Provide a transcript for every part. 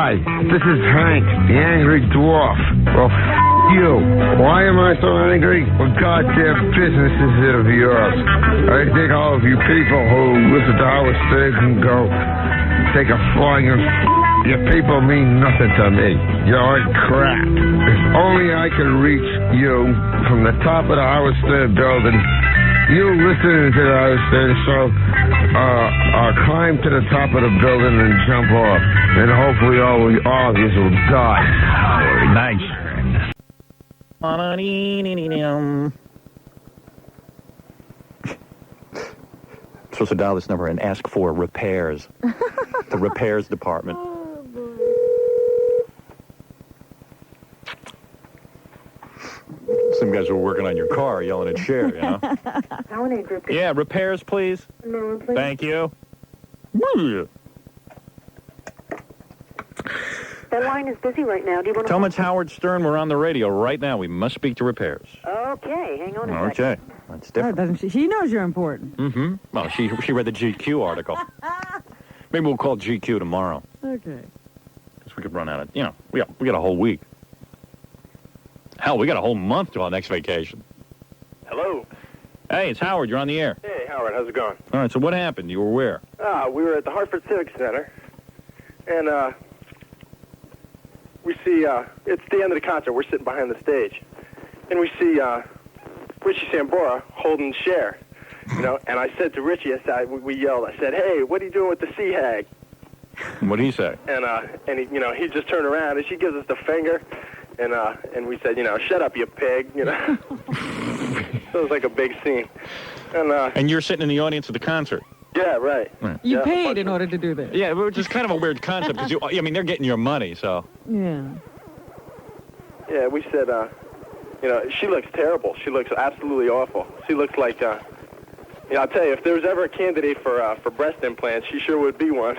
Hi, this is Hank, the Angry Dwarf. Well, you. Why am I so angry? Well, goddamn business is it of yours. I think all of you people who listen to Howard Stern can go take a flying and your people mean nothing to me. You're like crap. If only I could reach you from the top of the Howard Stern building. You listening to the Howard Stern show, climb to the top of the building and jump off. And hopefully all of you will die. Nice. Supposed to dial this number and ask for repairs. The repairs department. Some guys were working on your car, yelling at Cher, you know? Yeah, repairs, please. No, please. Thank you. That line is busy right now. Do you want to... Tell them it's Howard Stern. We're on the radio right now. We must speak to repairs. Okay, hang on a second. Okay. That's different. Doesn't she? She knows you're important. Mm-hmm. Well, she read the GQ article. Maybe we'll call GQ tomorrow. Okay. Because we could run out of, we got a whole week. Hell, we got a whole month to our next vacation. Hello. Hey, it's Howard. You're on the air. Hey, Howard. How's it going? All right, so what happened? You were where? We were at the Hartford Civic Center, and we see, it's the end of the concert. We're sitting behind the stage, and we see Richie Sambora holding Cher, and I said to Richie, we yelled, I said, hey, what are you doing with the sea hag? What did he say? And he, he just turned around, and she gives us the finger, and we said, shut up, you pig, So it was like a big scene. And you're sitting in the audience of the concert. Yeah, right. You paid in order to do this. Yeah, which is kind of a weird concept, because, they're getting your money, so. Yeah. Yeah, we said, she looks terrible. She looks absolutely awful. She looks like, I'll tell you, if there was ever a candidate for breast implants, she sure would be one.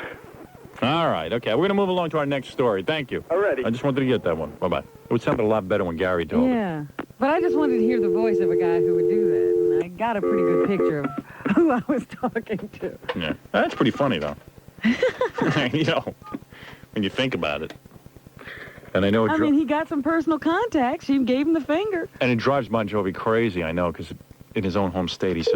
All right, okay. We're going to move along to our next story. Thank you. Alrighty. I just wanted to get that one. Bye-bye. It would sound a lot better when Gary told it. Yeah. But I just wanted to hear the voice of a guy who would do that. And I got a pretty good picture of who I was talking to. Yeah. That's pretty funny, though. When you think about it. And I know I mean, he got some personal contacts. She gave him the finger. And it drives Bon Jovi crazy, I know, because in his own home state, he's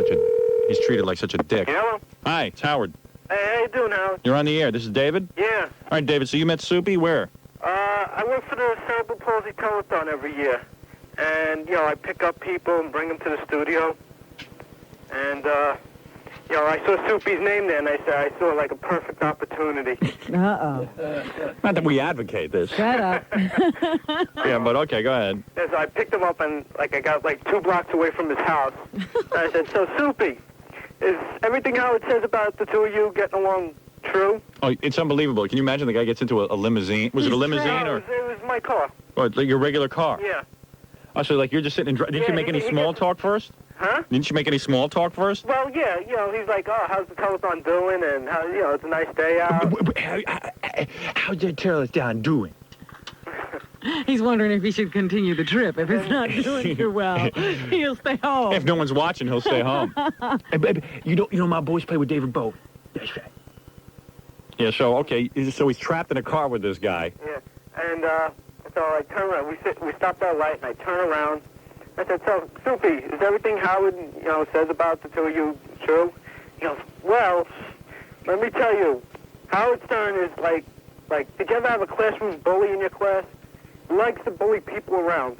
treated like such a dick. Hello? Hi, it's Howard. Hey, how you doing, Howard? You're on the air. This is David? Yeah. All right, David, so you met Soupy where? I work for the Cerebral Palsy Telethon every year. And, I pick up people and bring them to the studio. And, I saw Soupy's name there, and I saw like a perfect opportunity. Uh-oh. Not that we advocate this. Shut up. Yeah, but okay, go ahead. And so I picked him up, and, I got, 2 blocks away from his house. And I said, so, Soupy, is everything Howard says about the two of you getting along true? Oh, it's unbelievable. Can you imagine the guy gets into a limousine? Was it a limousine No, or? it was my car. Or like your regular car? Yeah. Oh, so you're just sitting and didn't you make any small talk first? Huh? Didn't you make any small talk first? Well, yeah, he's like, oh, how's the telethon doing? And, how, it's a nice day out. How's the telethon doing? He's wondering if he should continue the trip. If it's not doing too well, he'll stay home. If no one's watching, he'll stay home. Hey, baby, my boys play with David Bowie. That's right. Yeah, so, okay, so he's trapped in a car with this guy. Yeah, and so I turn around. We stopped at a light, and I turn around. I said, so, Soupy, is everything Howard, says about the two of you true? He goes, well, let me tell you, Howard Stern is like, did you ever have a classroom bully in your class? He likes to bully people around.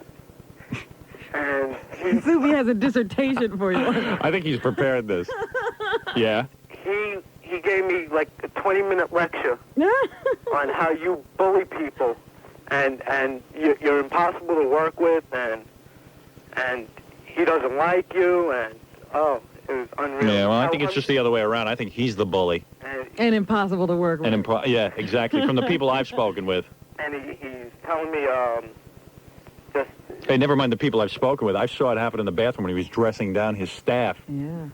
And Soupy has a dissertation for you. I think he's prepared this. Yeah? He gave me, a 20-minute lecture on how you bully people, and you're impossible to work with, and he doesn't like you, and, it was unreal. Yeah, well, I think it's just the other way around. I think he's the bully. And impossible to work with. Yeah, exactly, from the people I've spoken with. And he's telling me, just... Hey, never mind the people I've spoken with. I saw it happen in the bathroom when he was dressing down his staff. Yeah.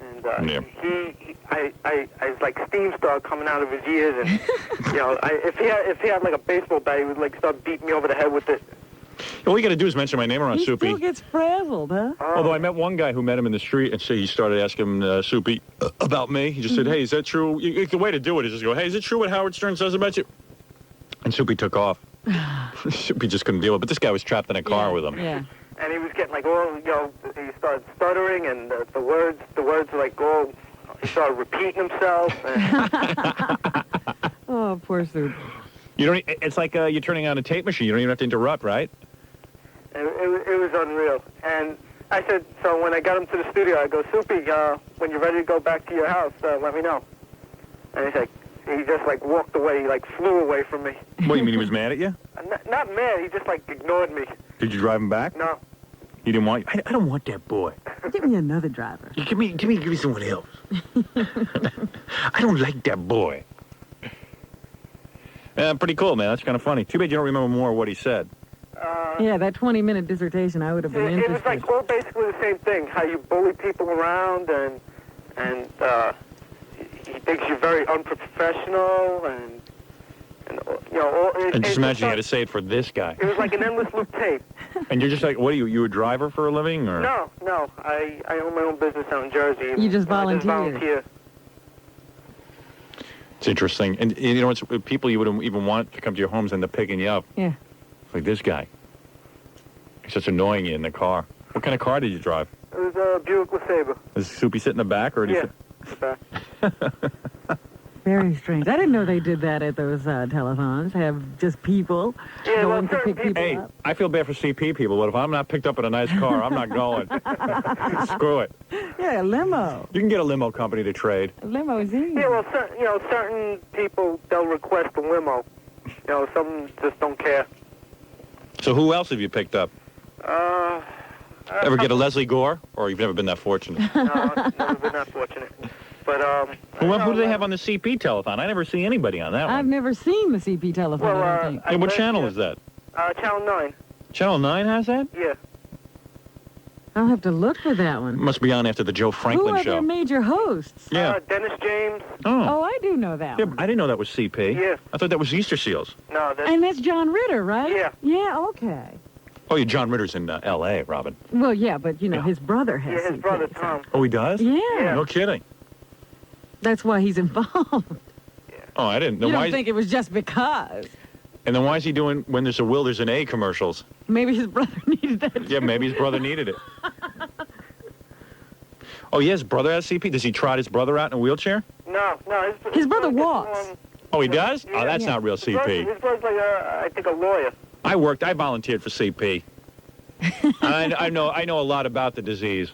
And I was like steam started coming out of his ears, and if he had like a baseball bat, he would start beating me over the head with it. All you got to do is mention my name around He Soupy. still gets frazzled, huh? Although I met one guy who met him in the street and he started asking Soupy about me. He just said, hey, is that true? The way to do it is just go, hey, is it true what Howard Stern says about you? And Soupy took off. Soupy just couldn't deal with it. But this guy was trapped in a car with him. Yeah. And he was getting like all, he started stuttering, and the words were like all, he started repeating himself. And Oh, poor Soup. You don't. It's like you're turning on a tape machine. You don't even have to interrupt, right? it was unreal. And I said, so when I got him to the studio, I go, Soupy, when you're ready to go back to your house, let me know. And he's like, he just like walked away, he like flew away from me. What, you mean he was mad at you? Not mad, he just like ignored me. Did you drive him back? No. He didn't want you? I don't want that boy. Give me another driver. Give me someone else. I don't like that boy. Pretty cool, man. That's kind of funny. Too bad you don't remember more of what he said. Yeah, that 20-minute dissertation, I would have been It interested. was like all basically the same thing, how you bully people around, and he thinks you're very unprofessional, and you know. And just imagine you had to say it for this guy. It was like an endless loop tape. And you're just like, what are you? You a driver for a living, or? No. I own my own business out in Jersey. You just I volunteer. It's interesting. And you know, it's people you wouldn't even want to come to your homes and they're picking you up. Yeah. Like this guy. He's just annoying you in the car. What kind of car did you drive? It was a Buick LeSabre. Does Soupy sit in the back, or did Yeah. he Back. Very strange. I didn't know they did that at those telethons. Have just people Yeah, well, going to certain pick people Hey, up. I feel bad for CP people, but if I'm not picked up in a nice car, I'm not going. Screw it. Yeah, a limo. You can get a limo company to trade. A limousine. Yeah, well, certain people, they'll request a limo. Some just don't care. So who else have you picked up? Ever get a Leslie Gore? Or you've never been that fortunate? No, I've never been that fortunate. But, Who do they have on the CP telethon? I never see anybody on that I've one. never seen the CP telephone, Well, I don't think. Hey, what channel is that? Channel 9. Channel 9 has that? Yeah. I'll have to look for that one. Must be on after the Joe Who Franklin are show. their major hosts? Yeah. Dennis James. Oh, I do know that Yeah, one. I didn't know that was CP. Yeah. I thought that was Easter Seals. No, that's... And that's John Ritter, right? Yeah. Yeah, okay. Oh, yeah, John Ritter's in L.A., Robin. Well, yeah, but, his brother has Yeah, his CP, brother, so- Tom. Oh, he does? Yeah. No kidding. That's why he's involved. Oh, I didn't. You Then why don't think it was just because. And then why is he doing When There's a Will, There's an A commercials? Maybe his brother needed that. Yeah, maybe his brother needed it. Oh, yeah, his brother has CP? Does he trot his brother out in a wheelchair? No. His brother walks. Oh, he does? Yeah. Oh, that's not real His brother's like, I think, a lawyer. I volunteered for CP. I know a lot about the disease.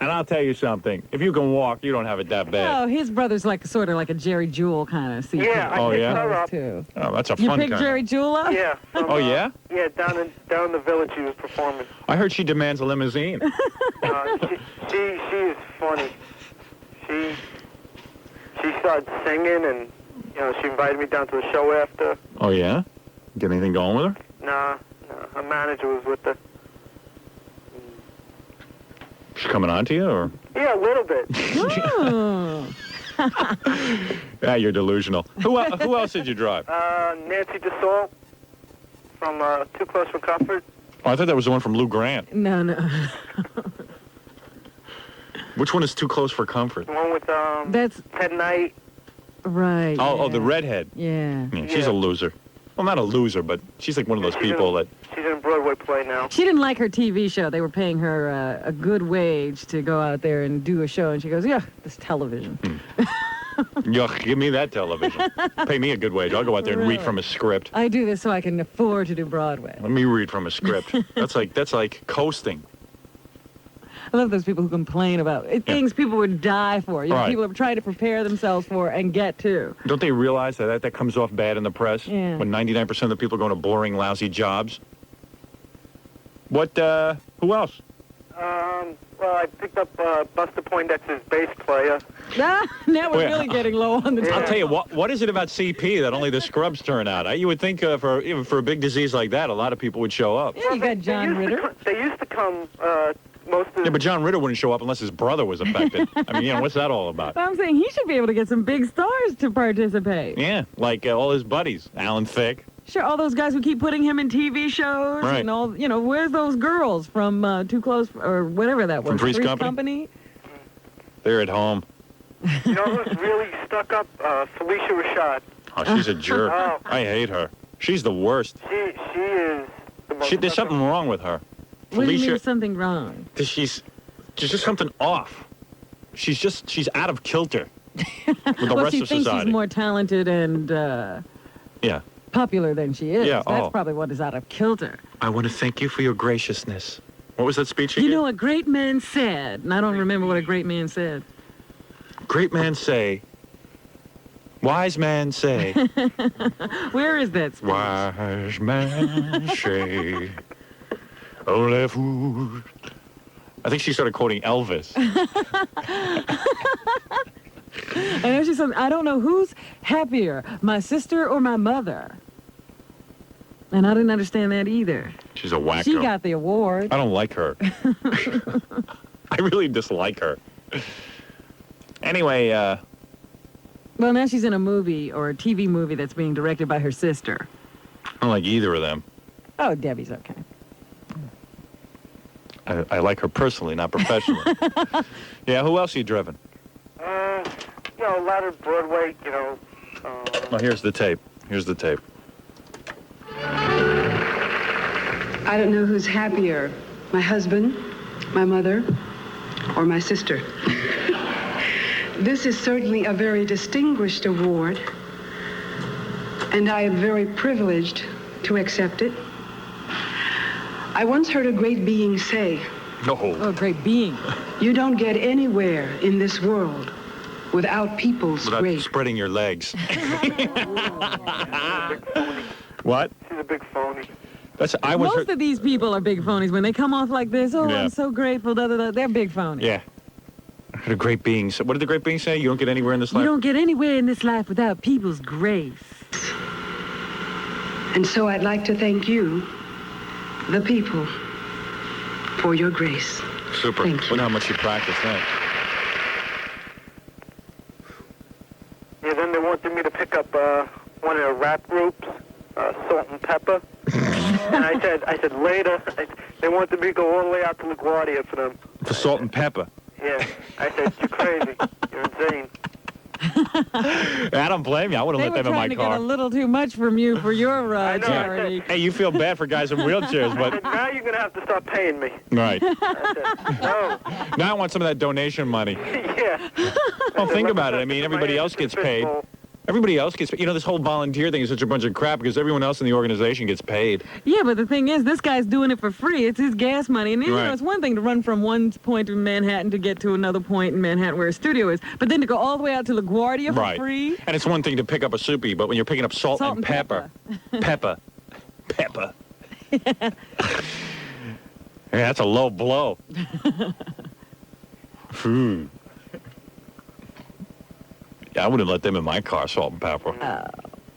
And I'll tell you something. If you can walk, you don't have it that bad. Oh, his brother's sort of like a Jerry Jewell kind of CP. Yeah, I Oh, picked yeah? her up. Too. Oh, that's a You fun picked kind. Jerry Jewell up? Yeah. From, Oh, yeah? Yeah, down in the village she was performing. I heard she demands a limousine. She is funny. She started singing, and she invited me down to the show after. Oh, yeah? Get anything going with her? Nah, her manager was with her. She's coming on to you, or? Yeah, a little bit. Oh. Yeah, you're delusional. Who else did you drive? Nancy DeSault from Too Close for Comfort. Oh, I thought that was the one from Lou Grant. No. Which one is Too Close for Comfort? The one with That's Ted Knight. right. Oh, yeah. the redhead. Yeah. Yeah, she's Yeah. a loser. Well, not a loser, but she's like one of those She's people that... She's in a Broadway play now. She didn't like her TV show. They were paying her a good wage to go out there and do a show, and she goes, yeah, this television. Yuck, give me that television. Pay me a good wage. I'll go out there and read Really? from a script. I do this so I can afford to do Broadway. Let me read from a script. That's like coasting. I love those people who complain about things people would die for. Right. People are trying to prepare themselves for and get to. Don't they realize that comes off bad in the press? Yeah. When 99% of the people go to boring, lousy jobs? What, who else? Well, I picked up Buster Poindexter's bass player. Now we're Well, really getting low on the Yeah. I'll top. tell you, what is it about CP that only the scrubs turn out? You would think for a big disease like that, a lot of people would show up. Yeah, you got John Ritter. They used to come most of Yeah, but John Ritter wouldn't show up unless his brother was affected. I mean, what's that all about? But I'm saying he should be able to get some big stars to participate. Yeah, like all his buddies, Alan Thicke. Sure, all those guys who keep putting him in TV shows Right. and all, where's those girls from Too Close or whatever that was? From Three's Company? They're at home. You know who's really stuck up? Felicia Rashad. Oh, she's a jerk. Oh. I hate her. She's the worst. She is the most... There's something wrong with her. What do you mean Felicia, something wrong? she's just something off. She's out of kilter with the Well, rest she of thinks society. she's more talented and Yeah. popular than she is. Yeah, That's oh. probably what is out of kilter. I want to thank you for your graciousness. What was that speech You again? know, a great man said, and I don't remember what a great man said. Great men say, wise men say, Where is that speech? wise men say, only fool. I think she started quoting Elvis. And there's just something, I don't know who's happier, my sister or my mother. And I didn't understand that either. She's a wacko. She got the award. I don't like her. I really dislike her. Anyway, Well, now she's in a movie or a TV movie that's being directed by her sister. I don't like either of them. Oh, Debbie's okay. I like her personally, not professionally. Yeah, who else are you driven? A lot of Broadway, Oh, here's the tape. Here's the tape. I don't know who's happier, my husband, my mother, or my sister. This is certainly a very distinguished award, and I am very privileged to accept it. I once heard a great being say, Oh, great being. "You don't get anywhere in this world without people's Without grace." spreading your legs. What? she's a big phony. Most of these people are big phonies. When they come off like this, oh, Yeah. I'm so grateful, da, da, da, they're big phonies. Yeah. I heard a great being. What did the great being say? You don't get anywhere in this You life? don't get anywhere in this life without people's grace. And so I'd like to thank you, the people, for your grace. Super. Thank you. Look how much you practiced that. Yeah, then they wanted me to pick up one of their rap groups, Salt and Pepper. And I said later. They wanted me to go all the way out to LaGuardia for them. For Salt and Pepper. Yeah. I said, you're crazy. You're insane. I don't blame you. I would They have were let them in trying my to get car. a little too much from you for your I know, charity. Hey, you feel bad for guys in wheelchairs, I but... said, now you're going to have to start paying me. Right. I said, no. Now I want some of that donation money. Yeah. Well, think about it. I mean, everybody else gets paid. Everybody else gets paid. You know, this whole volunteer thing is such a bunch of crap because everyone else in the organization gets paid. Yeah, but the thing is, this guy's doing it for free. It's his gas money. And, Right. it's one thing to run from one point in Manhattan to get to another point in Manhattan where his studio is, but then to go all the way out to LaGuardia for Right. free? And it's one thing to pick up a soupy, but when you're picking up salt and pepper. Pepper. Yeah, that's a low blow. Phew. Yeah, I wouldn't let them in my car, Salt and Pepper.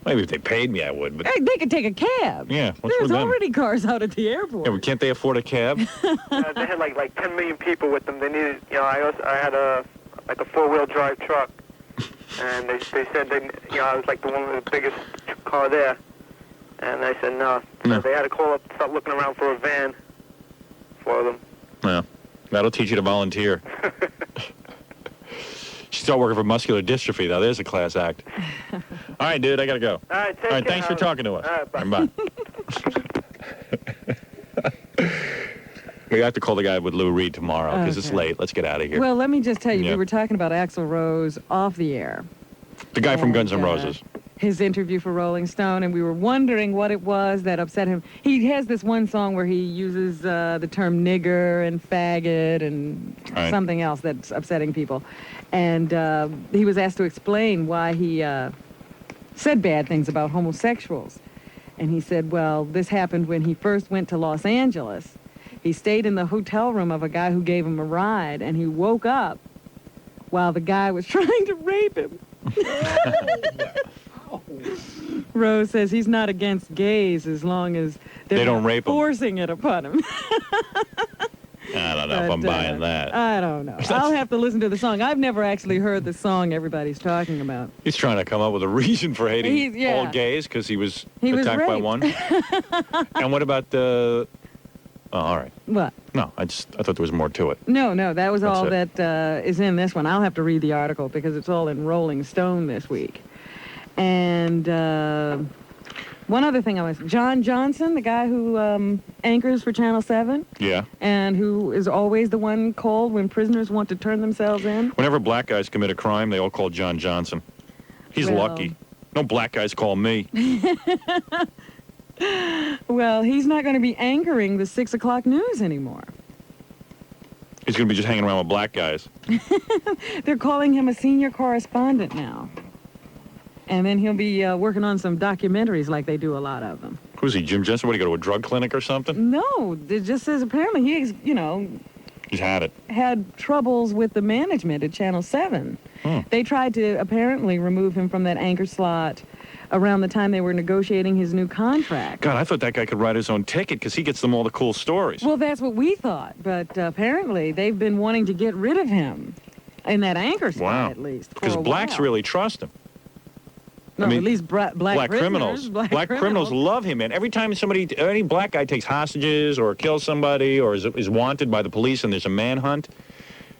Maybe if they paid me, I would. But Hey, they could take a cab. yeah, what's There's with them? already cars out at the airport. Yeah, but can't they afford a cab? They had like 10 million people with them. They needed, I had a 4-wheel drive truck. And they said I was like the one with the biggest car there. And I said no. No. So they had to call up, start looking around for a van for them. Yeah, that'll teach you to volunteer. She's still working for muscular dystrophy, though. There's a class act. All right, dude, I gotta go. All right, take All right, care, thanks for Howard. talking to us. All right, bye. We have to call the guy with Lou Reed tomorrow because it's Okay. late. Let's get out of here. Well, let me just tell you, Yeah. we were talking about Axl Rose off the air. The guy from Guns N' And, Roses. His interview for Rolling Stone, and we were wondering what it was that upset him. He has this one song where he uses the term nigger and faggot and Right. something else that's upsetting people. And he was asked to explain why he said bad things about homosexuals. And he said, well, this happened when he first went to Los Angeles. He stayed in the hotel room of a guy who gave him a ride, and he woke up while the guy was trying to rape him. Rose says he's not against gays as long as they're They don't not rape 'em. forcing it upon him. I don't know if I'm But, buying that. I don't know. I'll have to listen to the song. I've never actually heard the song everybody's talking about. He's trying to come up with a reason for hating Yeah. all gays because he was He was attacked by raped. one. And what about the... Oh, all right. What? No, I thought there was more to it. No, that was That's all it. that is in this one. I'll have to read the article because it's all in Rolling Stone this week. And one other thing John Johnson, the guy who anchors for Channel 7, Yeah. and who is always the one called when prisoners want to turn themselves in. Whenever black guys commit a crime, they all call John Johnson. He's Well- lucky. No black guys call me. Well, he's not going to be anchoring the 6 o'clock news anymore. He's going to be just hanging around with black guys. They're calling him a senior correspondent now. And then he'll be working on some documentaries like they do a lot of them. Who's he, Jim Jensen? What, he go to a drug clinic or something? No, it just says apparently he's, He's had it. had troubles with the management at Channel 7. They tried to apparently remove him from that anchor slot around the time they were negotiating his new contract. God, I thought that guy could write his own ticket because he gets them all the cool stories. Well, that's what we thought, but apparently they've been wanting to get rid of him in that anchor slot Wow. at least. for Because a blacks while. really trust him. No, I mean, at least black criminals. prisoners, Black criminals love him, man. Every time any black guy takes hostages or kills somebody or is wanted by the police and there's a manhunt,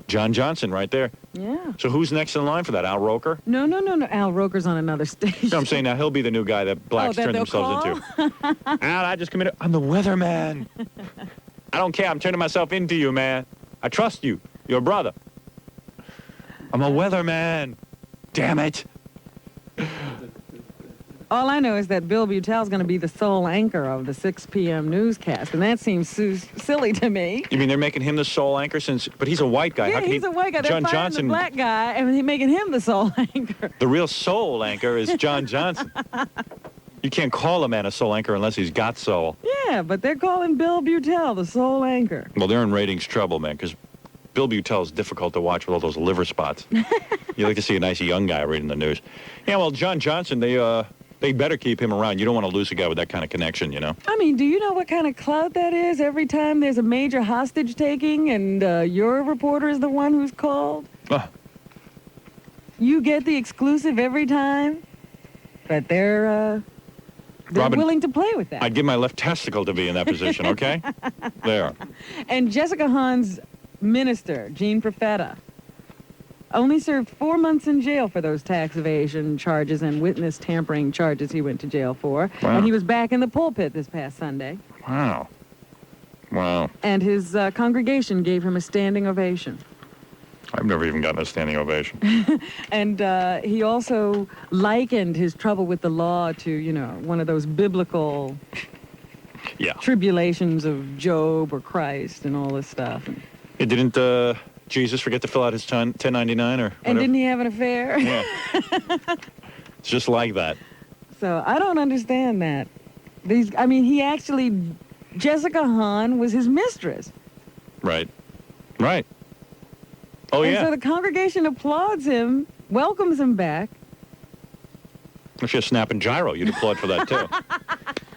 John Johnson right there. Yeah. So who's next in line for that? Al Roker? No. Al Roker's on another station. No, I'm saying now he'll be the new guy that blacks that turn they'll themselves into. Al, I just committed. I'm the weatherman. I don't care. I'm turning myself into you, man. I trust you. You're a brother. I'm a weatherman. Damn it. All I know is that Bill Butel's going to be the sole anchor of the 6 p.m. newscast, and that seems silly to me. You mean they're making him the sole anchor but he's a white guy. How Yeah, can he's a white guy. They're John firing Johnson, the black guy, and they're making him the sole anchor. the real soul anchor is John Johnson. You can't call a man a soul anchor unless he's got soul. Yeah, but they're calling Bill Butel the sole anchor. Well, they're in ratings trouble, man, because Bill Butel is difficult to watch with all those liver spots. You like to see a nice young guy reading the news. Yeah, well, John Johnson, they better keep him around. You don't want to lose a guy with that kind of connection, you know? I mean, do you know what kind of clout that is every time there's a major hostage taking and your reporter is the one who's called? You get the exclusive every time, but they're Robin, willing to play with that. I'd give my left testicle to be in that position, okay? There. And Jessica Hahn's minister, Jean Profeta, only served 4 months in jail for those tax evasion charges and witness tampering charges he went to jail for. Wow. And he was back in the pulpit this past Sunday. Wow. Wow. And his congregation gave him a standing ovation. I've never even gotten a standing ovation. And he also likened his trouble with the law to, one of those biblical Yeah. tribulations of Job or Christ and all this stuff. It didn't Jesus forget to fill out his 1099 or whatever? And didn't he have an affair? Yeah. It's just like that. So I don't understand that. Jessica Hahn was his mistress. Right. Right. Oh, And yeah. so the congregation applauds him, welcomes him back. If you're snapping gyro, you'd applaud for that, too.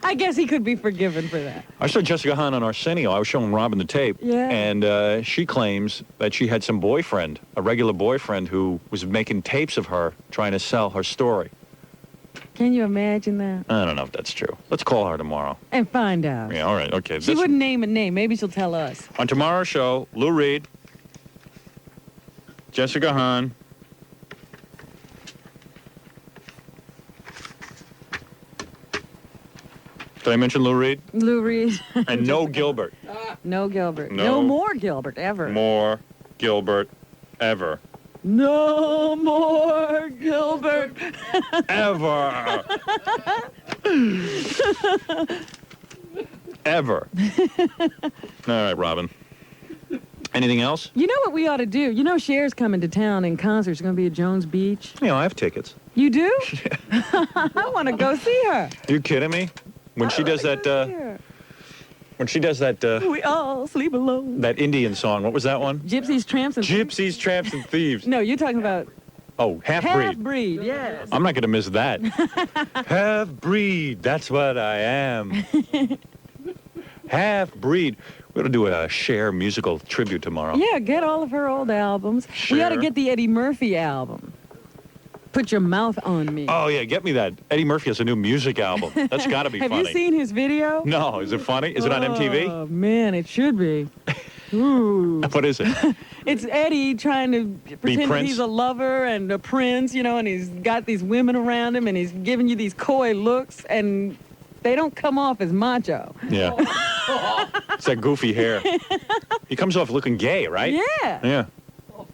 I guess he could be forgiven for that. I saw Jessica Hahn on Arsenio. I was showing Robin the tape. Yeah. And she claims that she had some boyfriend, a regular boyfriend, who was making tapes of her trying to sell her story. Can you imagine that? I don't know if that's true. Let's call her tomorrow. And find out. Yeah, all right, okay. She wouldn't name a name. Maybe she'll tell us. On tomorrow's show, Lou Reed, Jessica Hahn, did I mention Lou Reed? Lou Reed. And no Gilbert. No Gilbert. No. No more Gilbert, ever. More Gilbert ever. No more Gilbert. Ever. Ever. All right, Robin. Anything else? You know what we ought to do? You know Cher's coming to town in concert. She's going to be at Jones Beach. You know, I have tickets. You do? I want to go see her. You kidding me? When she does that, when she does that, We all sleep alone. that Indian song, what was that one? Gypsies, Tramps, and Gypsies, Tramps, and Thieves. No, you're talking about Oh, Half-Breed. Half-Breed, yes. I'm not going to miss that. Half-Breed, that's what I am. Half-Breed. We're going to do a Cher musical tribute tomorrow. Yeah, get all of her old albums. We ought to Cher. get the Eddie Murphy album. Put Your Mouth on Me. Oh, yeah, get me that. Eddie Murphy has a new music album. That's got to be Have funny. you seen his video? No, is it funny? Is it on MTV? Oh, man, it should be. Ooh. What is it? It's Eddie trying to pretend that Prince? he's a lover and a prince, you know, and he's got these women around him and he's giving you these coy looks and they don't come off as macho. Yeah. It's that goofy hair. He comes off looking gay, right? Yeah. Yeah. You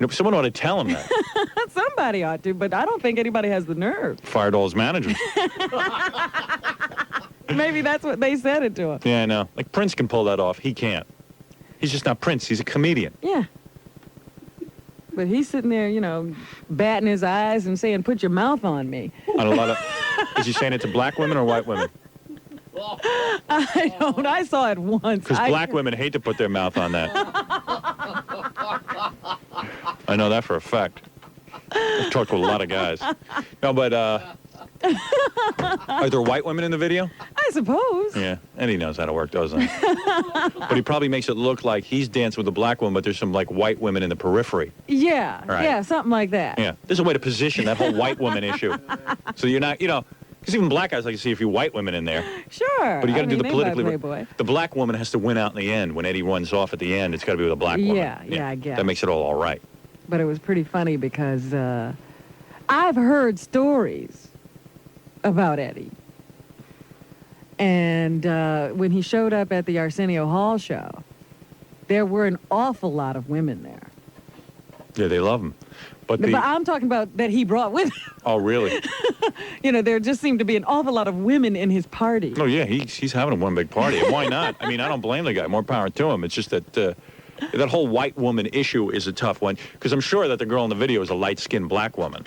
know, someone ought to tell him that. Somebody ought to, but I don't think anybody has the nerve. Fired all his managers. Maybe that's what they said it to him. Yeah, I know. Like Prince can pull that off. He can't. He's just not Prince. He's a comedian. Yeah. But he's sitting there, you know, batting his eyes and saying, put your mouth on me. On a lot of. Is he saying it to black women or white women? I don't. I saw it once. Because black women hate to put their mouth on that. I know that for a fact. I've talked to a lot of guys. No, but are there white women in the video? I suppose. Yeah, and he knows how to work, doesn't he? But he probably makes it look like he's dancing with a black woman, but there's some like white women in the periphery. Yeah. Right. Yeah, something like that. Yeah, there's a way to position that whole white woman issue. So you're not, you know, because even black guys like to see a few white women in there. Sure. But you got to do the they politically. buy Playboy. The black woman has to win out in the end. When Eddie runs off at the end, it's got to be with a black woman. Yeah, I guess. That makes it all right. But it was pretty funny because I've heard stories about Eddie. And when he showed up at the Arsenio Hall show, there were an awful lot of women there. Yeah, they love him. But But I'm talking about that he brought with him. Oh, really? You know, there just seemed to be an awful lot of women in his party. Oh, yeah, he's having one big party. And why not? I mean, I don't blame the guy. More power to him. It's just that that whole white woman issue is a tough one. Because I'm sure that the girl in the video is a light-skinned black woman.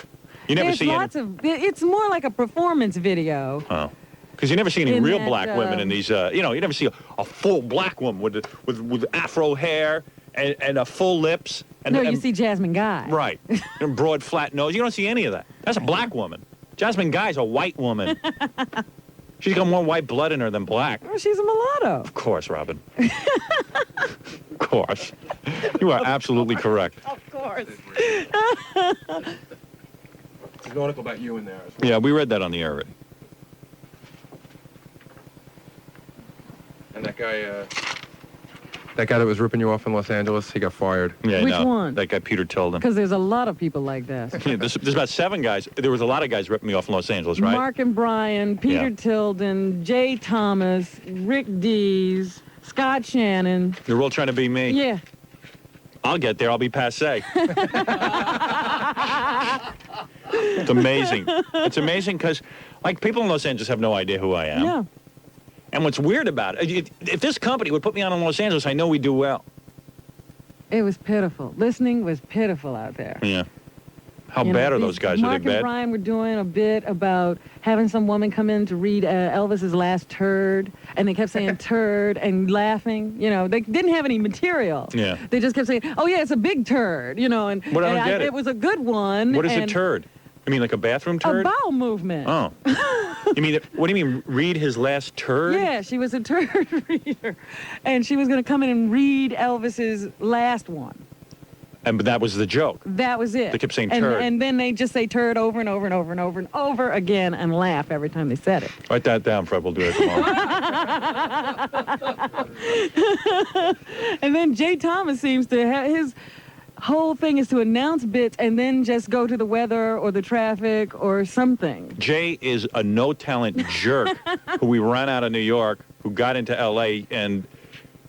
You never There's see lots of. It's more like a performance video. Oh. Because you never see any In real that, black women in these, you know, you never see a full black woman with afro hair and full lips. And, No, and, you see Jasmine Guy. Right. And broad, flat nose. You don't see any of that. That's a black woman. Jasmine Guy's a white woman. She's got more white blood in her than black. Well, she's a mulatto. Of course, Robin. Of course. You are absolutely correct. Of course. There's an article about you in there as well. Yeah, we read that on the air already. And that guy that was ripping you off in Los Angeles, he got fired. Yeah, Which no, one? That guy Peter Tilden. Because there's a lot of people like that. Yeah, there's about 7 guys. There was a lot of guys ripping me off in Los Angeles, right? Mark and Brian, Peter Yeah. Tilden, Jay Thomas, Rick Dees, Scott Shannon. They're all trying to be me. Yeah. I'll get there. I'll be passe. It's amazing. It's amazing because, like, people in Los Angeles have no idea who I am. No. And what's weird about it, if this company would put me on in Los Angeles, I know we'd do well. It was pitiful. Listening was pitiful out there. Yeah. How You know, bad are these- those guys? Are Mark they and bad? Brian were doing a bit about having some woman come in to read Elvis's last turd, and they kept saying turd and laughing. You know, they didn't have any material. Yeah. They just kept saying, "Oh yeah, it's a big turd," you know, and, What, I and don't get it. it was a good one. What is a and turd? I mean, like a bathroom A turd? bowel movement. Oh. You mean, what do you mean, read his last turd? Yeah, she was a turd reader, and she was going to come in and read Elvis's last one. And that was the joke. That was it. They kept saying and, turd. and then they just say turd over and over and over and over and over again and laugh every time they said it. Write that down, Fred. We'll do it tomorrow. And then Jay Thomas seems to have his whole thing is to announce bits and then just go to the weather or the traffic or something. Jay is a no-talent jerk who we ran out of New York, who got into L.A., and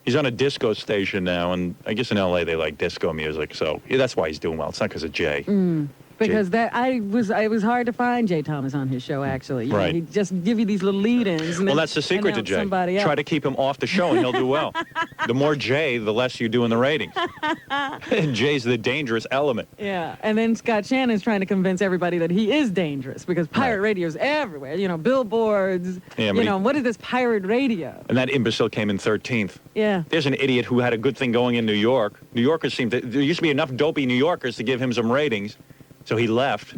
he's on a disco station now, and I guess in L.A. they like disco music, so yeah, that's why he's doing well. It's not because of Jay. Because it was hard to find Jay Thomas on his show, actually. You know, Right. he'd just give you these little lead-ins. And Well, then that's the secret to announce Jay. somebody else. Try to keep him off the show, and he'll do well. The more Jay, the less you do in the ratings. Jay's the dangerous element. Yeah, and then Scott Shannon's trying to convince everybody that he is dangerous because pirate Right. radio's everywhere. You know, billboards. Yeah, but you know, what is this pirate radio? And that imbecile came in 13th. Yeah. There's an idiot who had a good thing going in New York. New Yorkers there used to be enough dopey New Yorkers to give him some ratings. So he left,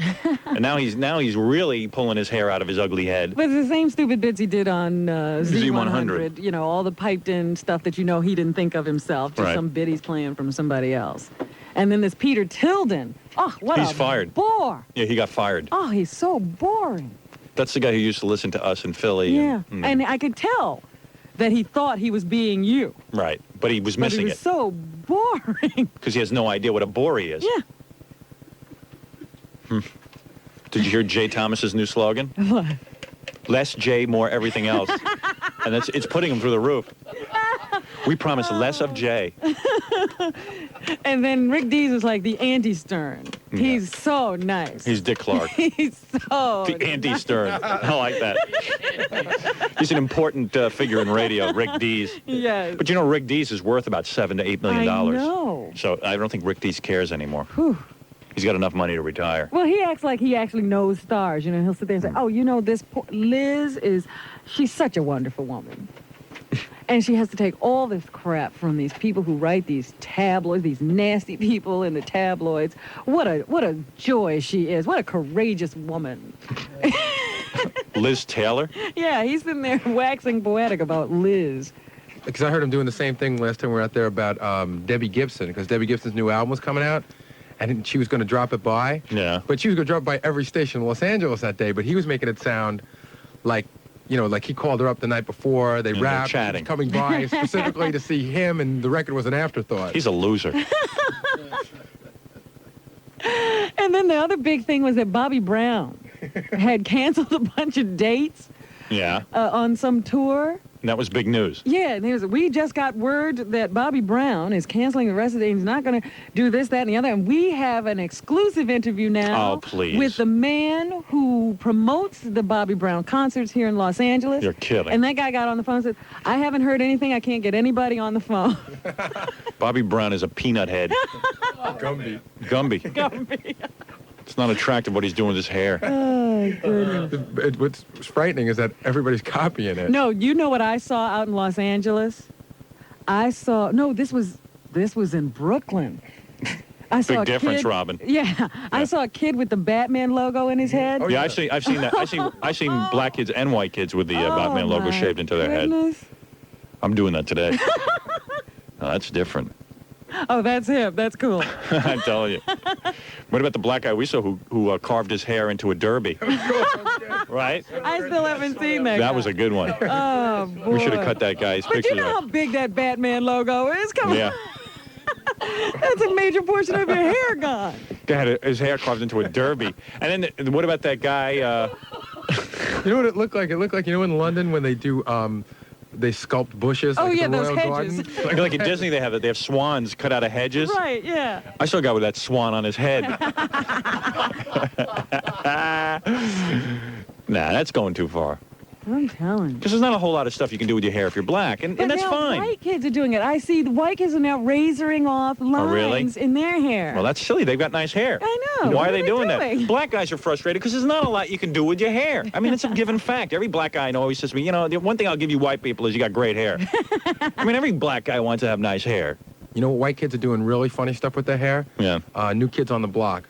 and now he's really pulling his hair out of his ugly head. But it's the same stupid bits he did on Z100. You know, all the piped-in stuff that you know he didn't think of himself, just Right. some bit he's playing from somebody else. And then this Peter Tilden. Oh, what He's a fired. bore. Yeah, he got fired. Oh, he's so boring. That's the guy who used to listen to us in Philly. Yeah, And, and I could tell that he thought he was being you. right, but he was But missing he was it so boring. because he has no idea what a bore he is. Yeah. Did you hear Jay Thomas's new slogan? What? Less Jay, more everything else. And it's putting him through the roof. We promise less of Jay. And then Rick Dees was like the anti-Stern. He's so nice. He's Dick Clark. He's so The Andy Stern. I like that. He's an important figure in radio, Rick Dees. Yes. But you know, Rick Dees is worth about $7 to $8 million. I know. So I don't think Rick Dees cares anymore. Whew. He's got enough money to retire. Well, he acts like he actually knows stars. You know, he'll sit there and say, oh, you know, this Liz she's such a wonderful woman. And she has to take all this crap from these people who write these tabloids, these nasty people in the tabloids. What a joy she is. What a courageous woman. Liz Taylor? Yeah, he's sitting there waxing poetic about Liz. Because I heard him doing the same thing last time we were out there about Debbie Gibson, because Debbie Gibson's new album was coming out, and she was going to drop it by. Yeah. But she was going to drop by every station in Los Angeles that day, but he was making it sound like, you know, like he called her up the night before, they they're rapped, she was chatting. coming by specifically to see him, and the record was an afterthought. He's a loser. And then the other big thing was that Bobby Brown had canceled a bunch of dates Yeah. on some tour. And that was big news. Yeah, and we just got word that Bobby Brown is canceling the rest of the day. He's not going to do this, that, and the other. And we have an exclusive interview now Oh, please. with the man who promotes the Bobby Brown concerts here in Los Angeles. You're kidding. And that guy got on the phone and said, I haven't heard anything. I can't get anybody on the phone. Bobby Brown is a peanut head. Gumby. Gumby. It's not attractive what he's doing with his hair. Oh, goodness. What's frightening is that everybody's copying it. No, you know what I saw out in Los Angeles? This was in Brooklyn. I saw Big a difference, kid, Robin. Yeah, I saw a kid with the Batman logo in his head. Oh, Yeah, I've seen that. I've seen black kids and white kids with the Batman logo my shaved into their head. goodness. I'm doing that today. No, that's different. Oh, that's him. That's cool. I'm telling you. What about the black guy we saw who carved his hair into a derby? Right? I still haven't seen that. That was a good one. Oh, boy. We should have cut that guy's But picture. you know how big that Batman logo is? Come Yeah. on. That's a major portion of your hair gone. Guy had his hair carved into a derby. And then what about that guy? You know what it looked like? It looked like, you know, in London when they do, they sculpt bushes. Oh, like yeah, the those Royal hedges. Garden. like at Disney, they have swans cut out of hedges. Right, yeah. I saw a guy with that swan on his head. Nah, that's going too far. I'm telling you. Because there's not a whole lot of stuff you can do with your hair if you're black, and But that's now fine. white kids are doing it. I see the white kids are now razoring off lines really? in their hair. Well, that's silly. They've got nice hair. I know. Why What are they doing doing? that? Black guys are frustrated because there's not a lot you can do with your hair. I mean, it's a given fact. Every black guy I know always says to me, you know, the one thing I'll give you white people is you got great hair. I mean, every black guy wants to have nice hair. You know what white kids are doing really funny stuff with their hair? Yeah. New Kids on the Block.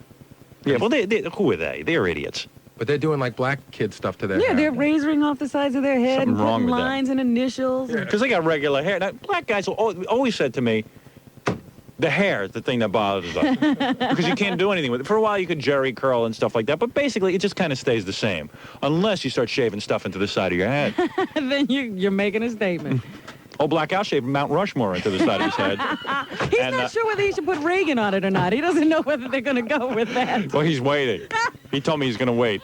Yeah, well, who are they? They're idiots. But they're doing like black kid stuff to their Yeah, hair. they're razoring off the sides of their head Something and wrong putting with that. lines and initials. Because they got regular hair. Now, black guys always said to me, the hair is the thing that bothers us. Because you can't do anything with it. For a while, you could jerry curl and stuff like that. But basically, it just kind of stays the same. Unless you start shaving stuff into the side of your head. And then you're making a statement. Oh, Black Al shaved Mount Rushmore into the side of his head. He's And, not sure whether he should put Reagan on it or not. He doesn't know whether they're going to go with that. Well, he's waiting. He told me he's going to wait.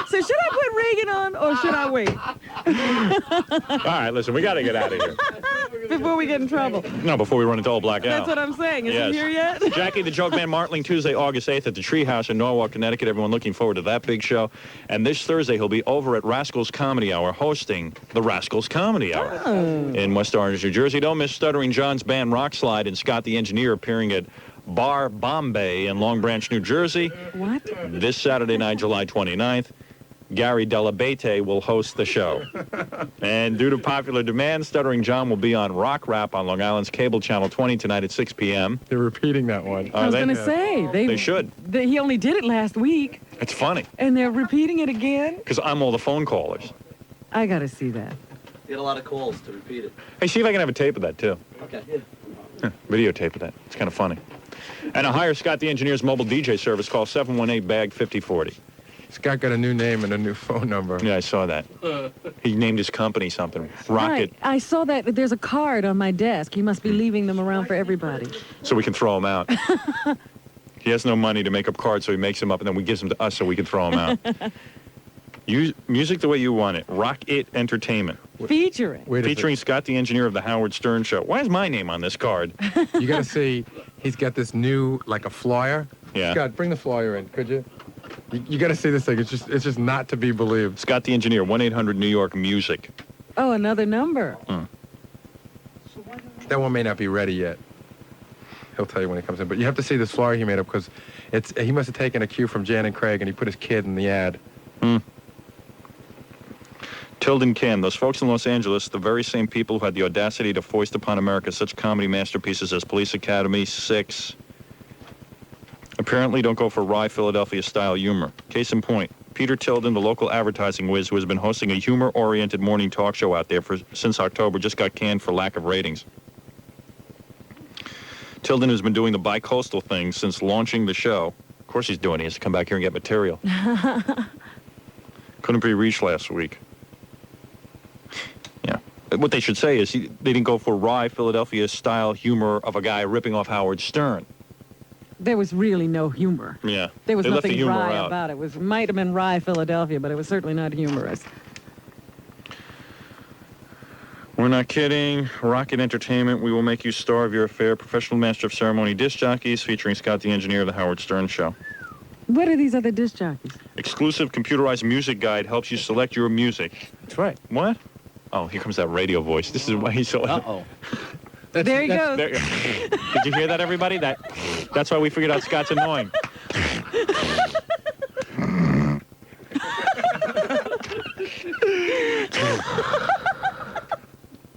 So should I put Reagan on or should I wait All right, listen, we got to get out of here. before we get in trouble? No, before we run into old Black Al. That's what I'm saying. Is Yes. he here yet? Jackie the Joke Man Martling, Tuesday, August 8th at the Treehouse in Norwalk, Connecticut. Everyone looking forward to that big show. And this Thursday, he'll be over at Rascals Comedy Hour hosting the Rascals Comedy Hour in West Orange, New Jersey. Don't miss Stuttering John's band Rockslide and Scott the Engineer appearing at Bar Bombay in Long Branch, New Jersey What? this Saturday night, July 29th. Gary Delabate will host the show. And due to popular demand, Stuttering John will be on Rock Rap on Long Island's cable channel 20 tonight at 6 p.m. They're repeating that one. I was going to say. They should. He only did it last week, It's funny, and they're repeating it again. because I'm all the phone callers. I got to see that. Get a lot of calls to repeat it. Hey, see if I can have a tape of that, too. Okay. Videotape of that. It's kind of funny. And to hire Scott the Engineer's mobile DJ service, call 718-BAG-5040. Scott got a new name and a new phone number. Yeah, I saw that. He named his company something. Rocket. Right. I saw that. There's a card on my desk. He must be leaving them around for everybody. So we can throw them out. He has no money to make up cards, so he makes them up, and then we gives them to us so we can throw them out. Use music the way you want it. Rock It Entertainment. Featuring. Wait a Featuring Scott the Engineer of the Howard Stern Show. Why is my name on this card? You got to see, he's got this new, like a flyer. Yeah. Scott, bring the flyer in, could you? You got to see this thing. It's just not to be believed. Scott the Engineer, 1-800-New York Music. Oh, another number. That one may not be ready yet. He'll tell you when he comes in. But you have to see this flyer he made up because he must have taken a cue from Jan and Craig and he put his kid in the ad. Tilden Cam, those folks in Los Angeles, the very same people who had the audacity to foist upon America such comedy masterpieces as Police Academy, 6, apparently don't go for wry Philadelphia-style humor. Case in point, Peter Tilden, the local advertising whiz who has been hosting a humor-oriented morning talk show out there since October, just got canned for lack of ratings. Tilden has been doing the bi-coastal thing since launching the show. Of course he's doing it. He has to come back here and get material. Couldn't be reached last week. Yeah. What they should say is they didn't go for wry Philadelphia-style humor of a guy ripping off Howard Stern. There was really no humor. Yeah. There was They left the nothing humor wry out. about it. It might have been wry Philadelphia, but it was certainly not humorous. We're not kidding. Rocket Entertainment, we will make you star of your affair. Professional master of ceremony disc jockeys featuring Scott the Engineer of the Howard Stern Show. What are these other disc jockeys? Exclusive computerized music guide helps you select your music. That's right. What? Oh, here comes that radio voice. This is why he's so... Uh-oh. There he goes. There- Did you hear that, everybody? That's why we figured out Scott's annoying.